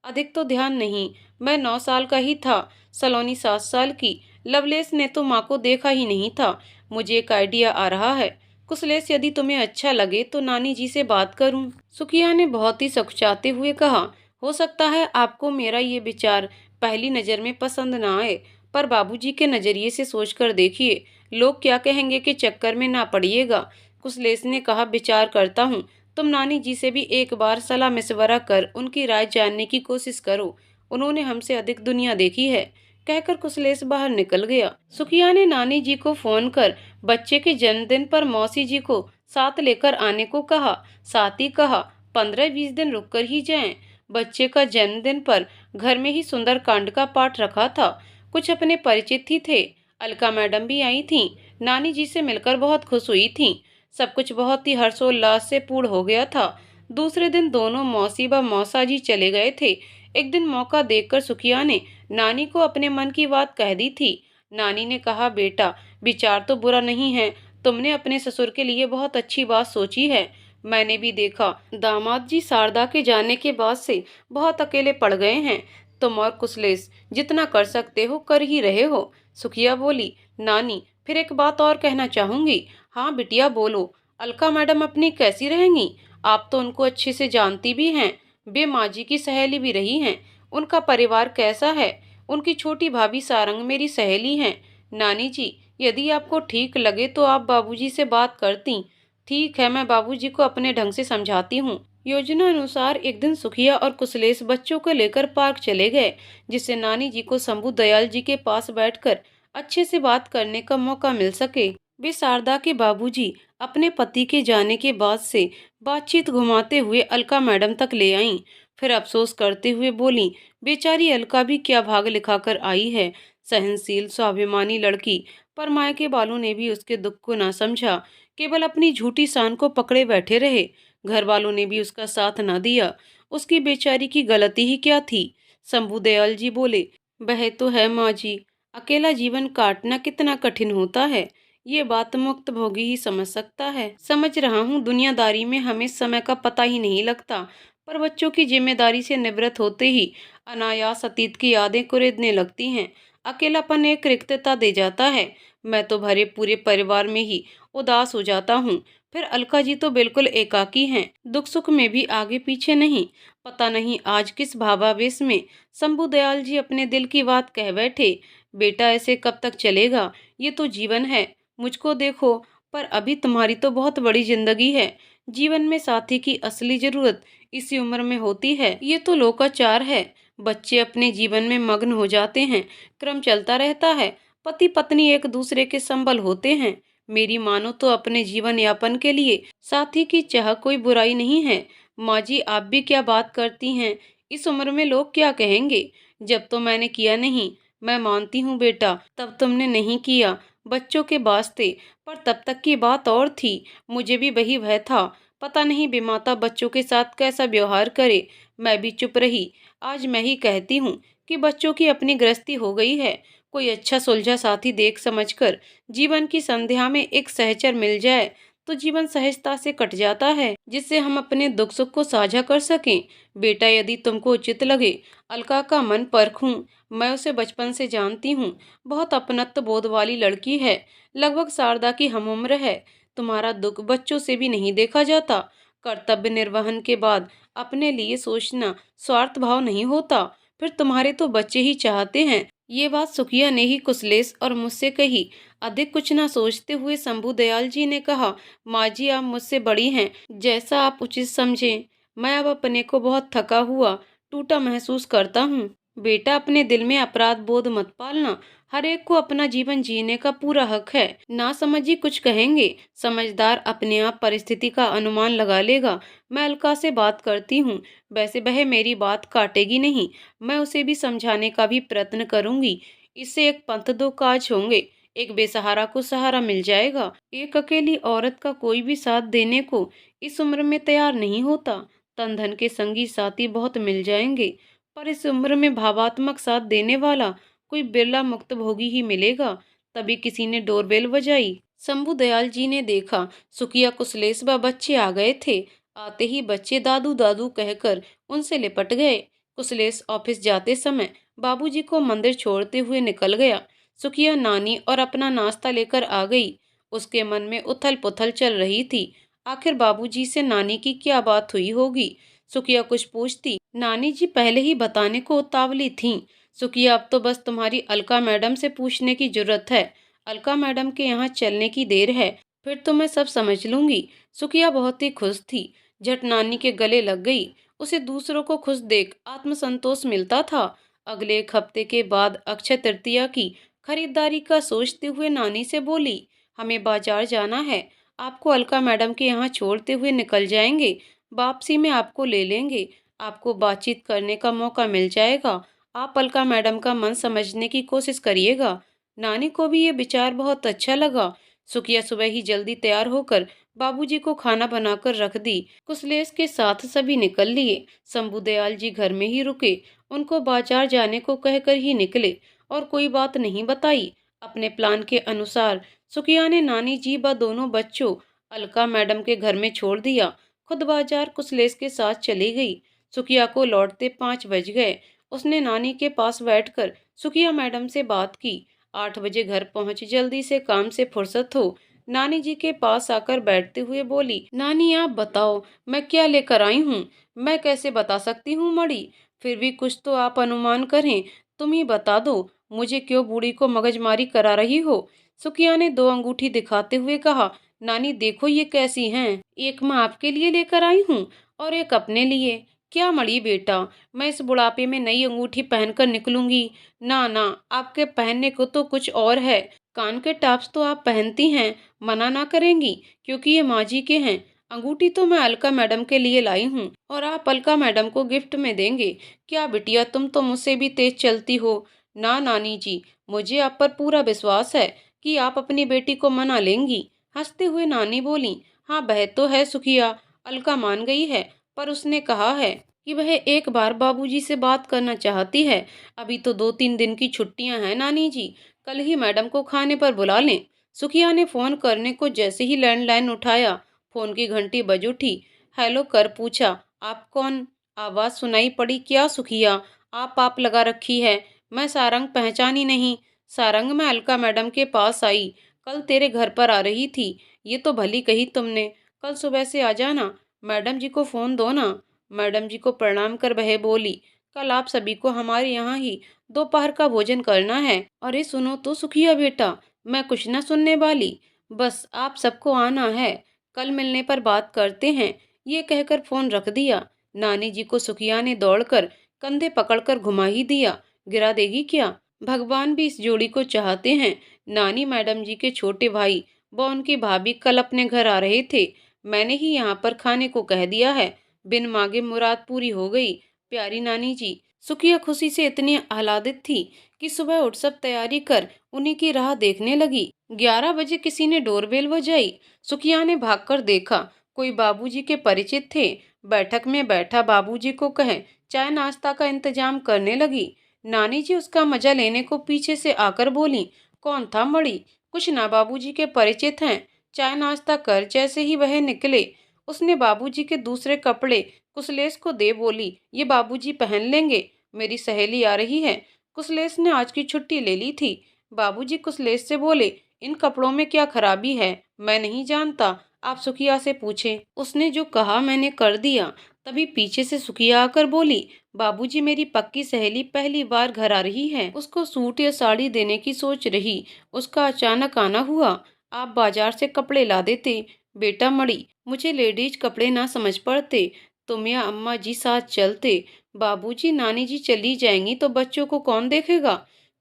अधिक तो ध्यान नहीं, मैं 9 साल का ही था, सलोनी 7 साल की। लवलेश ने तो माँ को देखा ही नहीं था। मुझे एक आइडिया आ रहा है। कुशलेश, यदि तुम्हें अच्छा लगे तो नानी जी से बात करूं। सुखिया ने बहुत ही सकुचाते हुए कहा, हो सकता है आपको मेरा ये विचार पहली नज़र में पसंद ना आए, पर बाबूजी के नज़रिए से सोचकर देखिए। लोग क्या कहेंगे के चक्कर में ना पड़िएगा। कुशलेश ने कहा, विचार करता हूँ। तुम नानी जी से भी एक बार सलाह मशवरा कर उनकी राय जानने की कोशिश करो। उन्होंने हमसे अधिक दुनिया देखी है। कहकर कुशलेश बाहर निकल गया। सुखिया ने नानी जी को फोन कर बच्चे के जन्मदिन पर मौसी जी को साथ लेकर आने को कहा। साथ ही कहा, 15-20 दिन रुककर ही जाएं। बच्चे का जन्मदिन पर घर में ही सुंदर कांड का पाठ रखा था। कुछ अपने परिचित ही थे। अलका मैडम भी आई थीं। नानी जी से मिलकर बहुत खुश हुई थीं। सब कुछ बहुत ही हर्षोल्लास से पूर्ण हो गया था। दूसरे दिन दोनों मौसी व मौसा जी चले गए थे। एक दिन मौका देखकर सुखिया ने नानी को अपने मन की बात कह दी थी। नानी ने कहा, बेटा विचार तो बुरा नहीं है, तुमने अपने ससुर के लिए बहुत अच्छी बात सोची है। मैंने भी देखा, दामाद जी शारदा के जाने के बाद से बहुत अकेले पड़ गए हैं। तुम और कुशलेश जितना कर सकते हो कर ही रहे हो। सुखिया बोली, नानी फिर एक बात और कहना चाहूंगी। हाँ बिटिया बोलो। अलका मैडम अपनी कैसी रहेंगी? आप तो उनको अच्छे से जानती भी हैं, वे माँ जी की सहेली भी रही हैं। उनका परिवार कैसा है? उनकी छोटी भाभी सारंग मेरी सहेली हैं। नानी जी, यदि आपको ठीक लगे तो आप बाबूजी से बात करती। ठीक है, मैं बाबूजी को अपने ढंग से समझाती हूँ। योजना अनुसार एक दिन सुखिया और कुशलेश बच्चों को लेकर पार्क चले गए, जिससे नानी जी को शंभू दयाल जी के पास बैठकर अच्छे से बात करने का मौका मिल सके। वे शारदा के बाबूजी अपने पति के जाने के बाद से बातचीत घुमाते हुए अलका मैडम तक ले आईं। फिर अफसोस करते हुए बोली, बेचारी अलका भी क्या भाग लिखाकर आई है। सहनशील स्वाभिमानी लड़की, पर मायके वालों ने भी उसके दुख को ना समझा, केवल अपनी झूठी शान को पकड़े बैठे रहे। घर वालों ने भी उसका साथ न दिया। उसकी बेचारी की गलती ही क्या थी? शंभू दयाल जी बोले, वह तो है माँ जी, अकेला जीवन काटना कितना कठिन होता है, ये बात मुक्त भोगी ही समझ सकता है। समझ रहा हूँ, दुनियादारी में हमें समय का पता ही नहीं लगता, पर बच्चों की जिम्मेदारी से निवृत्त होते ही अनायास अतीत की यादें कुरेदने लगती हैं। अकेलापन एक रिक्तता दे जाता है। मैं तो भरे पूरे परिवार में ही उदास हो जाता हूँ। फिर अलका जी तो बिल्कुल एकाकी हैं, दुख सुख में भी आगे पीछे नहीं। पता नहीं आज किस भावावेश में शंभू दयाल जी अपने दिल की बात कह बैठे। बेटा ऐसे कब तक चलेगा? ये तो जीवन है। मुझको देखो, पर अभी तुम्हारी तो बहुत बड़ी जिंदगी है। जीवन में साथी की असली जरूरत इसी उम्र में होती है। ये तो लोकाचार है। बच्चे अपने जीवन में मग्न हो जाते हैं, क्रम चलता रहता है। पति पत्नी एक दूसरे के संबल होते हैं। मेरी मानो तो अपने जीवन यापन के लिए साथी की चाह कोई बुराई नहीं है। माँ जी, आप भी क्या बात करती हैं? इस उम्र में लोग क्या कहेंगे? जब तो मैंने किया नहीं। मैं मानती हूँ बेटा, तब तुमने नहीं किया बच्चों के वास्ते, पर तब तक की बात और थी। मुझे भी वही भय था, पता नहीं विमाता बच्चों के साथ कैसा व्यवहार करे। मैं भी चुप रही। आज मैं ही कहती हूँ कि बच्चों की अपनी गृहस्थी हो गई है। कोई अच्छा सुलझा साथी देख समझकर जीवन की संध्या में एक सहचर मिल जाए तो जीवन सहजता से कट जाता है, जिससे हम अपने दुख सुख को साझा कर सकें। बेटा, यदि तुमको उचित लगे, अलका का मन परखूं। मैं उसे बचपन से जानती हूँ, बहुत अपनत्व बोध वाली लड़की है, लगभग शारदा की हमउम्र है। तुम्हारा दुख बच्चों से भी नहीं देखा जाता। कर्तव्य निर्वहन के बाद अपने लिए सोचना स्वार्थ भाव नहीं होता। फिर तुम्हारे तो बच्चे ही चाहते हैं। ये बात सुखिया ने ही कुशलेश और मुझसे कही। अधिक कुछ न सोचते हुए शंभू दयाल जी ने कहा, माँ जी आप मुझसे बड़ी हैं, जैसा आप उचित समझें। मैं अब अपने को बहुत थका हुआ टूटा महसूस करता हूँ। बेटा, अपने दिल में अपराध बोध मत पालना। हर एक को अपना जीवन जीने का पूरा हक है। ना समझी कुछ कहेंगे, समझदार अपने आप परिस्थिति का अनुमान लगा लेगा। मैं अलका से बात करती हूँ। वैसे वह मेरी बात काटेगी नहीं। मैं उसे भी समझाने का भी प्रयत्न करूंगी। इससे एक पंथ दो काज होंगे। एक बेसहारा को सहारा मिल जाएगा। एक अकेली औरत का कोई भी साथ देने को इस उम्र में तैयार नहीं होता। तन धन के संगी साथी बहुत मिल जाएंगे, पर इस उम्र में भावात्मक साथ देने वाला कोई बिरला मुक्त भोगी ही मिलेगा। तभी किसी ने डोरबेल बजाई। शंभू दयाल जी ने देखा, सुखिया कुशलेश व बच्चे आ गए थे। आते ही बच्चे दादू दादू कहकर उनसे लिपट गए। कुशलेश ऑफिस जाते समय बाबूजी को मंदिर छोड़ते हुए निकल गया। सुखिया नानी और अपना नाश्ता लेकर आ गई। उसके मन में उथल पुथल चल रही थी। आखिर बाबूजी से नानी की क्या बात हुई होगी? सुखिया कुछ पूछती, नानी जी पहले ही बताने को उतावली थीं। सुखिया, अब तो बस तुम्हारी अलका मैडम से पूछने की जरूरत है। अलका मैडम के यहाँ चलने की देर है, फिर तो मैं सब समझ लूंगी। सुखिया बहुत ही खुश थी, झट नानी के गले लग गई। उसे दूसरों को खुश देख आत्मसंतोष मिलता था। अगले एक हफ्ते के बाद अक्षय तृतीया की खरीदारी का सोचते हुए नानी से बोली, हमें बाजार जाना है। आपको अलका मैडम के यहाँ छोड़ते हुए निकल जाएंगे। वापसी में आपको ले लेंगे। आपको बातचीत करने का मौका मिल जाएगा। आप अलका मैडम का मन समझने की कोशिश करिएगा। नानी को भी ये विचार बहुत अच्छा लगा। सुखिया सुबह ही जल्दी तैयार होकर बाबूजी को खाना बनाकर रख दी। कुशलेश के साथ सभी निकल लिए। शंभू दयाल जी घर में ही रुके। उनको बाजार जाने को कहकर ही निकले और कोई बात नहीं बताई। अपने प्लान के अनुसार सुखिया ने नानी जी व दोनों बच्चों अलका मैडम के घर में छोड़ दिया। खुद बाजार कुशलेश के साथ चली गई। सुखिया को लौटते 5 बज गए। उसने नानी के पास बैठकर सुखिया मैडम से बात की। 8 बजे घर पहुंच जल्दी से काम से फुर्सत हो नानी जी के पास आकर बैठते हुए बोली, नानी आप बताओ मैं क्या लेकर आई हूँ। मैं कैसे बता सकती हूँ मड़ी, फिर भी कुछ तो आप अनुमान करें, तुम ही बता दो, मुझे क्यों बूढ़ी को मगजमारी करा रही हो। सुखिया ने 2 अंगूठी दिखाते हुए कहा, नानी देखो ये कैसी हैं, एक मैं आपके लिए लेकर आई हूँ और एक अपने लिए। क्या मड़ी बेटा, मैं इस बुढ़ापे में नई अंगूठी पहनकर निकलूंगी? ना ना, आपके पहनने को तो कुछ और है। कान के टॉप्स तो आप पहनती हैं, मना ना करेंगी, क्योंकि ये माँ जी के हैं। अंगूठी तो मैं अलका मैडम के लिए लाई हूँ और आप अलका मैडम को गिफ्ट में देंगे। क्या बिटिया, तुम तो मुझसे भी तेज चलती हो। ना नानी जी, मुझे आप पर पूरा विश्वास है कि आप अपनी बेटी को मना लेंगी। हंसते हुए नानी बोली, हाँ बह तो है सुखिया, अलका मान गई है, पर उसने कहा है कि वह एक बार बाबूजी से बात करना चाहती है। अभी तो 2-3 दिन की छुट्टियां हैं नानी जी, कल ही मैडम को खाने पर बुला लें। सुखिया ने फोन करने को जैसे ही लैंडलाइन उठाया, फोन की घंटी बज उठी। हेलो कर पूछा, आप कौन? आवाज सुनाई पड़ी, क्या सुखिया, आप लगा रखी है। मैं सारंग पहचानी नहीं। सारंग, मैं अलका मैडम के पास आई, कल तेरे घर पर आ रही थी। ये तो भली कही तुमने, कल सुबह से आ जाना। मैडम जी को फोन दो ना। मैडम जी को प्रणाम कर वह बोली, कल आप सभी को हमारे यहाँ ही दोपहर का भोजन करना है। अरे सुनो तो सुखिया बेटा, मैं कुछ न सुनने वाली, बस आप सबको आना है, कल मिलने पर बात करते हैं। ये कहकर फोन रख दिया। नानी जी को सुखिया ने दौड़कर कंधे पकड़कर घुमा ही दिया। गिरा देगी क्या? भगवान भी इस जोड़ी को चाहते हैं। नानी मैडम जी के छोटे भाई व उनकी भाभी कल अपने घर आ रहे थे। मैंने ही यहाँ पर खाने को कह दिया है। बिन मांगे मुराद पूरी हो गई। प्यारी नानी जी। सुखिया खुशी से इतनी आह्लादित थी कि सुबह उठ सब तैयारी कर उन्हीं की राह देखने लगी। 11 बजे किसी ने डोरबेल बजाई। सुखिया ने भागकर देखा, कोई बाबूजी के परिचित थे। बैठक में बैठा बाबूजी को कहे चाय नाश्ता का इंतजाम करने लगी। नानी जी उसका मजा लेने को पीछे से आकर बोली, कौन था मड़ी? कुछ ना, बाबूजी के परिचित हैं। चाय नाश्ता कर जैसे ही वह निकले, उसने बाबूजी के दूसरे कपड़े कुशलेश को दे बोली, ये बाबूजी पहन लेंगे, मेरी सहेली आ रही है। कुशलेश ने आज की छुट्टी ले ली थी। बाबूजी कुशलेश से बोले, इन कपड़ों में क्या खराबी है? मैं नहीं जानता, आप सुखिया से पूछें। उसने जो कहा मैंने कर दिया। तभी पीछे से सुखिया आकर बोली, बाबूजी मेरी पक्की सहेली पहली बार घर आ रही है, उसको सूट या साड़ी देने की सोच रही, उसका अचानक आना हुआ, आप बाजार से कपड़े ला देते। बेटा मड़ी, मुझे लेडीज कपड़े ना समझ पड़ते, तुम या अम्मा जी साथ चलते। बाबूजी नानी जी चली जाएंगी तो बच्चों को कौन देखेगा?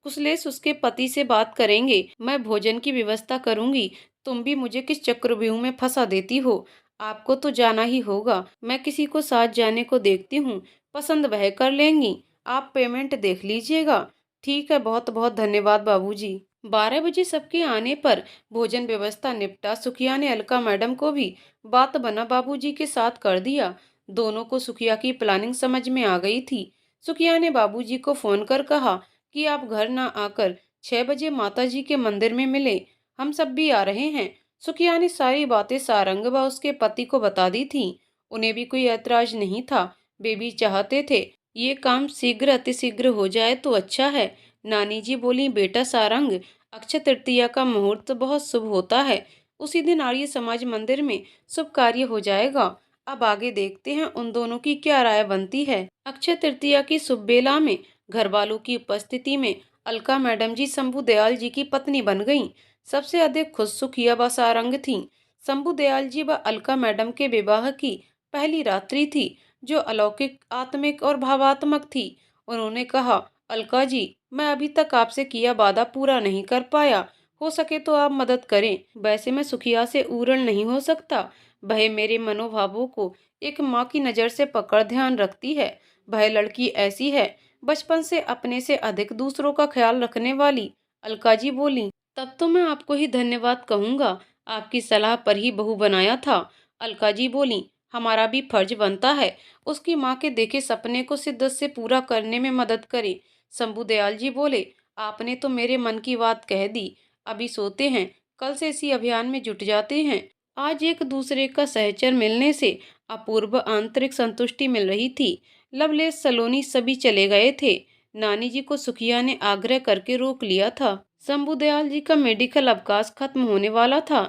कुशलेश उसके पति से बात करेंगे, मैं भोजन की व्यवस्था करूंगी। तुम भी मुझे किस चक्रव्यूह में फंसा देती हो? आपको तो जाना ही होगा, मैं किसी को साथ जाने को देखती हूँ, पसंद वह कर लेंगी। आप पेमेंट देख लीजिएगा। ठीक है, बहुत बहुत धन्यवाद बाबूजी। 12 बजे सबके आने पर भोजन व्यवस्था निपटा। सुखिया ने अलका मैडम को भी बात बना बाबूजी के साथ कर दिया। दोनों को सुखिया की प्लानिंग समझ में आ गई थी। सुखिया ने बाबूजी को फोन कर कहा कि आप घर ना आकर 6 बजे माता जी के मंदिर में मिले, हम सब भी आ रहे हैं। सुखिया ने सारी बातें सारंग व उसके पति को बता दी थी। उन्हें भी कोई ऐतराज नहीं था। बेबी चाहते थे ये काम शीघ्र अतिशीघ्र हो जाए तो अच्छा है। नानी जी बोली, बेटा सारंग, अक्षय तृतीया का मुहूर्त बहुत शुभ होता है। उसी दिन आर्य समाज मंदिर में शुभ कार्य हो जाएगा। अब आगे देखते हैं उन दोनों की क्या राय बनती है। अक्षय तृतीया की शुभ बेला में घर वालों की उपस्थिति में अलका मैडम जी शंभू दयाल जी की पत्नी बन गईं। सबसे अधिक खुश सुखिया व सारंग थीं। शंभू दयाल जी व अलका मैडम के विवाह की पहली रात्रि थी, जो अलौकिक, आत्मिक और भावात्मक थी। उन्होंने कहा, अलका जी, मैं अभी तक आपसे किया वादा पूरा नहीं कर पाया, हो सके तो आप मदद करें। वैसे मैं सुखिया से ऊरण नहीं हो सकता। वह मेरे मनोभावों को एक माँ की नज़र से पकड़ ध्यान रखती है। वह लड़की ऐसी है, बचपन से अपने से अधिक दूसरों का ख्याल रखने वाली। अलका जी बोली, तब तो मैं आपको ही धन्यवाद कहूँगा, आपकी सलाह पर ही बहू बनाया था। अलका जी बोली, हमारा भी फर्ज बनता है उसकी माँ के देखे सपने को शिद्दत से पूरा करने में मदद करें। शंभू दयाल जी बोले, आपने तो मेरे मन की बात कह दी। अभी सोते हैं, कल से इसी अभियान में जुट जाते हैं। आज एक दूसरे का सहचर मिलने से अपूर्व आंतरिक संतुष्टि मिल रही थी। लवलेश, सलोनी सभी चले गए थे। नानी जी को सुखिया ने आग्रह करके रोक लिया था। शंभुदयाल जी का मेडिकल अवकाश खत्म होने वाला था।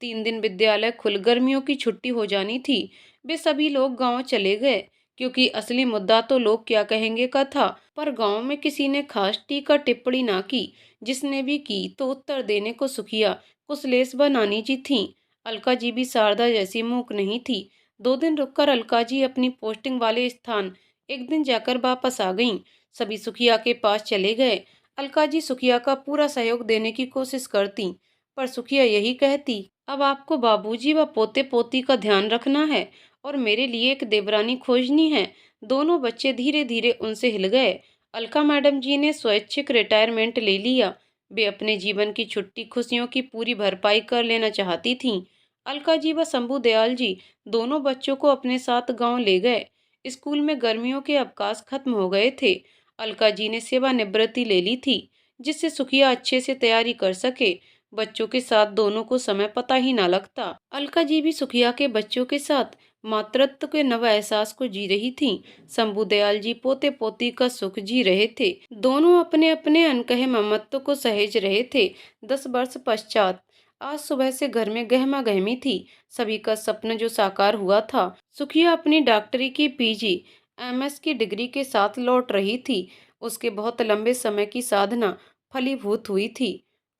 3 दिन विद्यालय खुल गर्मियों की छुट्टी हो जानी थी। वे सभी लोग गांव चले गए, क्योंकि असली मुद्दा तो लोग क्या कहेंगे का था। पर गांव में किसी ने खास टीका टिप्पणी ना की। जिसने भी की तो उत्तर देने को सुखिया, कुशलेश व नानी जी थीं। अलका जी भी शारदा जैसी मूक नहीं थी। 2 दिन रुककर अलका जी अपनी पोस्टिंग वाले स्थान एक दिन जाकर वापस आ गईं। सभी सुखिया के पास चले गए। अलका जी सुखिया का पूरा सहयोग देने की कोशिश करती, पर सुखिया यही कहती, अब आपको बाबूजी व पोते पोती का ध्यान रखना है और मेरे लिए एक देवरानी खोजनी है। दोनों बच्चे धीरे धीरे उनसे हिल गए। अलका मैडम जी ने स्वैच्छिक रिटायरमेंट ले लिया। वे अपने जीवन की छुट्टी खुशियों की पूरी भरपाई कर लेना चाहती थीं। अलका जी व शंभू दयाल जी दोनों बच्चों को अपने साथ गांव ले गए। स्कूल में गर्मियों के अवकाश खत्म हो गए थे। अलका जी ने सेवानिवृत्ति ले ली थी, जिससे सुखिया अच्छे से तैयारी कर सके। बच्चों के साथ दोनों को समय पता ही ना लगता। अलका जी भी सुखिया के बच्चों के साथ मातृत्व के नव एहसास को जी रही थीं। शंभू दयाल जी पोते पोती का सुख जी रहे थे। दोनों अपने अपने अनकहे ममत्व को सहेज रहे थे। 10 वर्ष पश्चात आज सुबह से घर में गहमा गहमी थी। सभी का सपना जो साकार हुआ था। सुखिया अपनी डॉक्टरी की पीजी एमएस की डिग्री के साथ लौट रही थी। उसके बहुत लंबे समय की साधना फलीभूत हुई थी।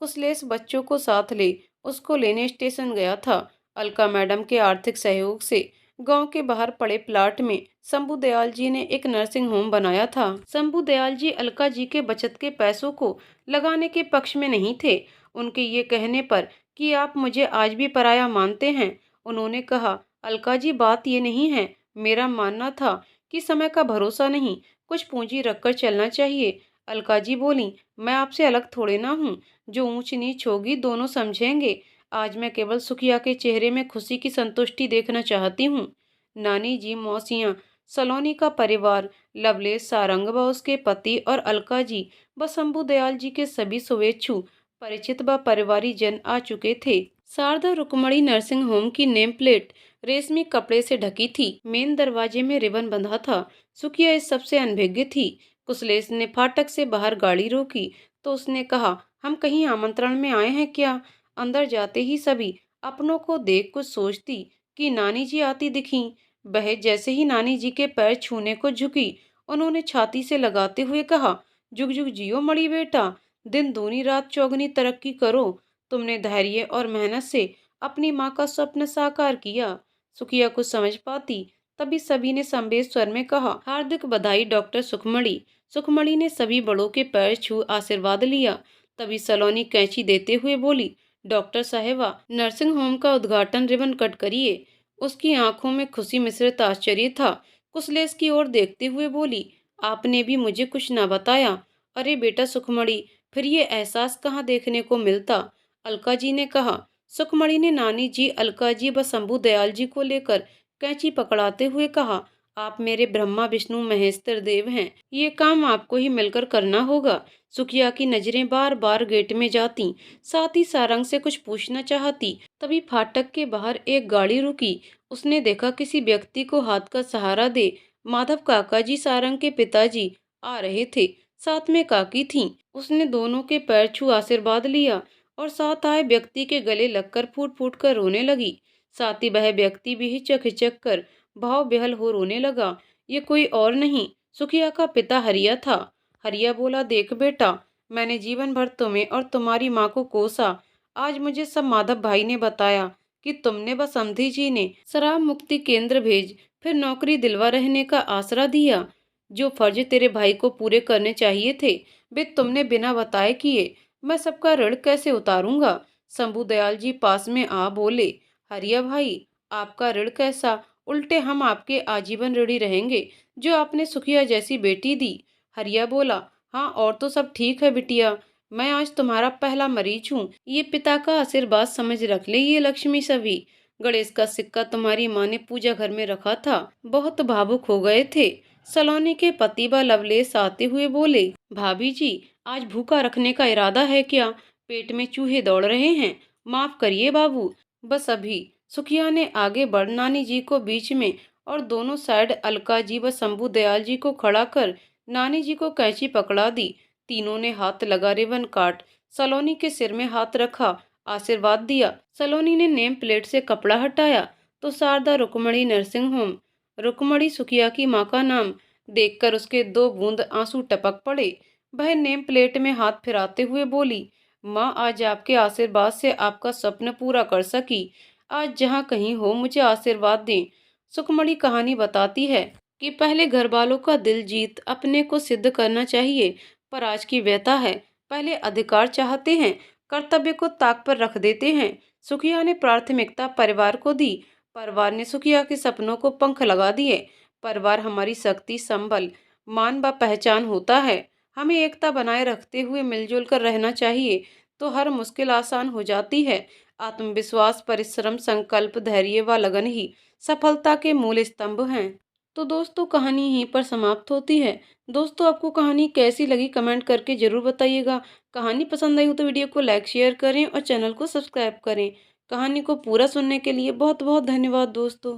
कुशलेश बच्चों को साथ ले उसको लेने स्टेशन गया था। अलका मैडम के आर्थिक सहयोग से गांव के बाहर पड़े प्लाट में शंभू दयाल जी ने एक नर्सिंग होम बनाया था। शंभू दयाल जी अलका जी के बचत के पैसों को लगाने के पक्ष में नहीं थे। उनके ये कहने पर कि आप मुझे आज भी पराया मानते हैं, उन्होंने कहा, अलका जी बात ये नहीं है। मेरा मानना था कि समय का भरोसा नहीं, कुछ पूंजी रखकर चलना चाहिए। अलका जी बोली, मैं आपसे अलग थोड़े ना हूँ। जो ऊंच नीच होगी दोनों समझेंगे। आज मैं केवल सुखिया के चेहरे में खुशी की संतुष्टि देखना चाहती हूँ। नानी जी, मौसियाँ, सलोनी का परिवार, लवलेश, सारंग व उसके पति और अलका जी व शंभू दयाल जी के सभी शुभेच्छु परिचित व परिवारी जन आ चुके थे। शारदा रुक्मणी नर्सिंग होम की नेम प्लेट रेशमी कपड़े से ढकी थी। मेन दरवाजे में रिबन बंधा था। सुखिया इस सबसे अनभिज्ञ थी। कुशलेश ने फाटक से बाहर गाड़ी रोकी तो उसने कहा, हम कहीं आमंत्रण में आए हैं क्या? अंदर जाते ही सभी अपनों को देख कुछ सोचती कि नानी जी आती दिखीं। वह जैसे ही नानी जी के पैर छूने को झुकी, उन्होंने छाती से लगाते हुए कहा, जुग जुग जियो मड़ी बेटा, दिन दूनी रात चौगनी तरक्की करो। तुमने धैर्य और मेहनत से अपनी माँ का स्वप्न साकार किया। सुखिया कुछ समझ पाती तभी सभी ने संवेद स्वर में कहा, हार्दिक बधाई डॉक्टर सुखमणी। सुखमणी ने सभी बड़ों के पैर छू आशीर्वाद लिया। तभी सलोनी कैंची देते हुए बोली, डॉक्टर साहेबा, नर्सिंग होम का उद्घाटन रिबन कट करिए। उसकी आंखों में खुशी मिश्रित आश्चर्य था। कुशलेश की ओर देखते हुए बोली, आपने भी मुझे कुछ न बताया। अरे बेटा सुखमणी, फिर ये एहसास कहाँ देखने को मिलता? अलका जी ने कहा। सुखमणी ने नानी जी, अलका जी व शंभू दयाल जी को लेकर कैंची पकड़ाते हुए कहा, आप मेरे ब्रह्मा विष्णु महेश्वर देव हैं। ये काम आपको ही मिलकर करना होगा। सुखिया की नजरें बार बार गेट में जाती, साथ ही सारंग से कुछ पूछना चाहती। तभी फाटक के बाहर एक गाड़ी रुकी। उसने देखा किसी व्यक्ति को हाथ का सहारा दे माधव काका जी, सारंग के पिताजी, आ रहे थे। साथ में काकी थीं। उसने दोनों के पैर छू आशीर्वाद लिया और साथ आए व्यक्ति के गले लगकर फूट फूट कर रोने लगी। साथ ही वह व्यक्ति भी हिचक हिचक कर भाव बेहल हो रोने लगा। ये कोई और नहीं, सुखिया का पिता हरिया था। हरिया बोला, देख बेटा, मैंने जीवन भर तुम्हें और तुम्हारी माँ को कोसा। आज मुझे सब माधव भाई ने बताया कि तुमने व समधी जी ने शराब मुक्ति केंद्र भेज फिर नौकरी दिलवा रहने का आसरा दिया। जो फर्ज तेरे भाई को पूरे करने चाहिए थे वे तुमने बिना बताए किए। मैं सबका ऋण कैसे उतारूंगा? शंभू दयाल जी पास में आ बोले, हरिया भाई, आपका ऋण कैसा, उल्टे हम आपके आजीवन ऋणी रहेंगे जो आपने सुखिया जैसी बेटी दी। हरिया बोला, हाँ और तो सब ठीक है बिटिया, मैं आज तुम्हारा पहला मरीज हूँ। ये पिता का आशीर्वाद समझ रख ले। ये लक्ष्मी सभी गणेश का सिक्का तुम्हारी माँ ने पूजा घर में रखा था। बहुत भावुक हो गए थे। सलोनी के पति व लवलेश आते हुए बोले, भाभी जी, आज भूखा रखने का इरादा है क्या? पेट में चूहे दौड़ रहे हैं। माफ करिए बाबू। बस अभी सुखिया ने आगे बढ़ नानी जी को बीच में और दोनों साइड अलका जी व शंभू दयाल जी को खड़ा कर नानी जी को कैंची पकड़ा दी। तीनों ने हाथ लगा रिबन काट सलोनी के सिर में हाथ रखा, आशीर्वाद दिया। सलोनी ने नेम प्लेट से कपड़ा हटाया तो शारदा रुक्मणी नरसिंह होम। रुक्मणी सुखिया की माँ का नाम देखकर उसके दो बूंद आंसू टपक पड़े। वह नेम प्लेट में हाथ फिराते हुए बोली, माँ आज आपके आशीर्वाद से आपका स्वप्न पूरा कर सकी। आज जहाँ कहीं हो मुझे आशीर्वाद दें। सुखमणी कहानी बताती है कि पहले घर वालों का दिल जीत अपने को सिद्ध करना चाहिए, पर आज की व्यथा है पहले अधिकार चाहते हैं, कर्तव्य को ताक पर रख देते हैं। सुखिया ने प्राथमिकता परिवार को दी, परिवार ने सुखिया के सपनों को पंख लगा दिए। परिवार हमारी शक्ति, संबल, मान व पहचान होता है। हमें एकता बनाए रखते हुए मिलजुल कर रहना चाहिए, तो हर मुश्किल आसान हो जाती है। आत्मविश्वास, परिश्रम, संकल्प, धैर्य व लगन ही सफलता के मूल स्तंभ हैं। तो दोस्तों कहानी यहीं पर समाप्त होती है। दोस्तों आपको कहानी कैसी लगी कमेंट करके जरूर बताइएगा। कहानी पसंद आई हो तो वीडियो को लाइक शेयर करें और चैनल को सब्सक्राइब करें। कहानी को पूरा सुनने के लिए बहुत बहुत धन्यवाद दोस्तों।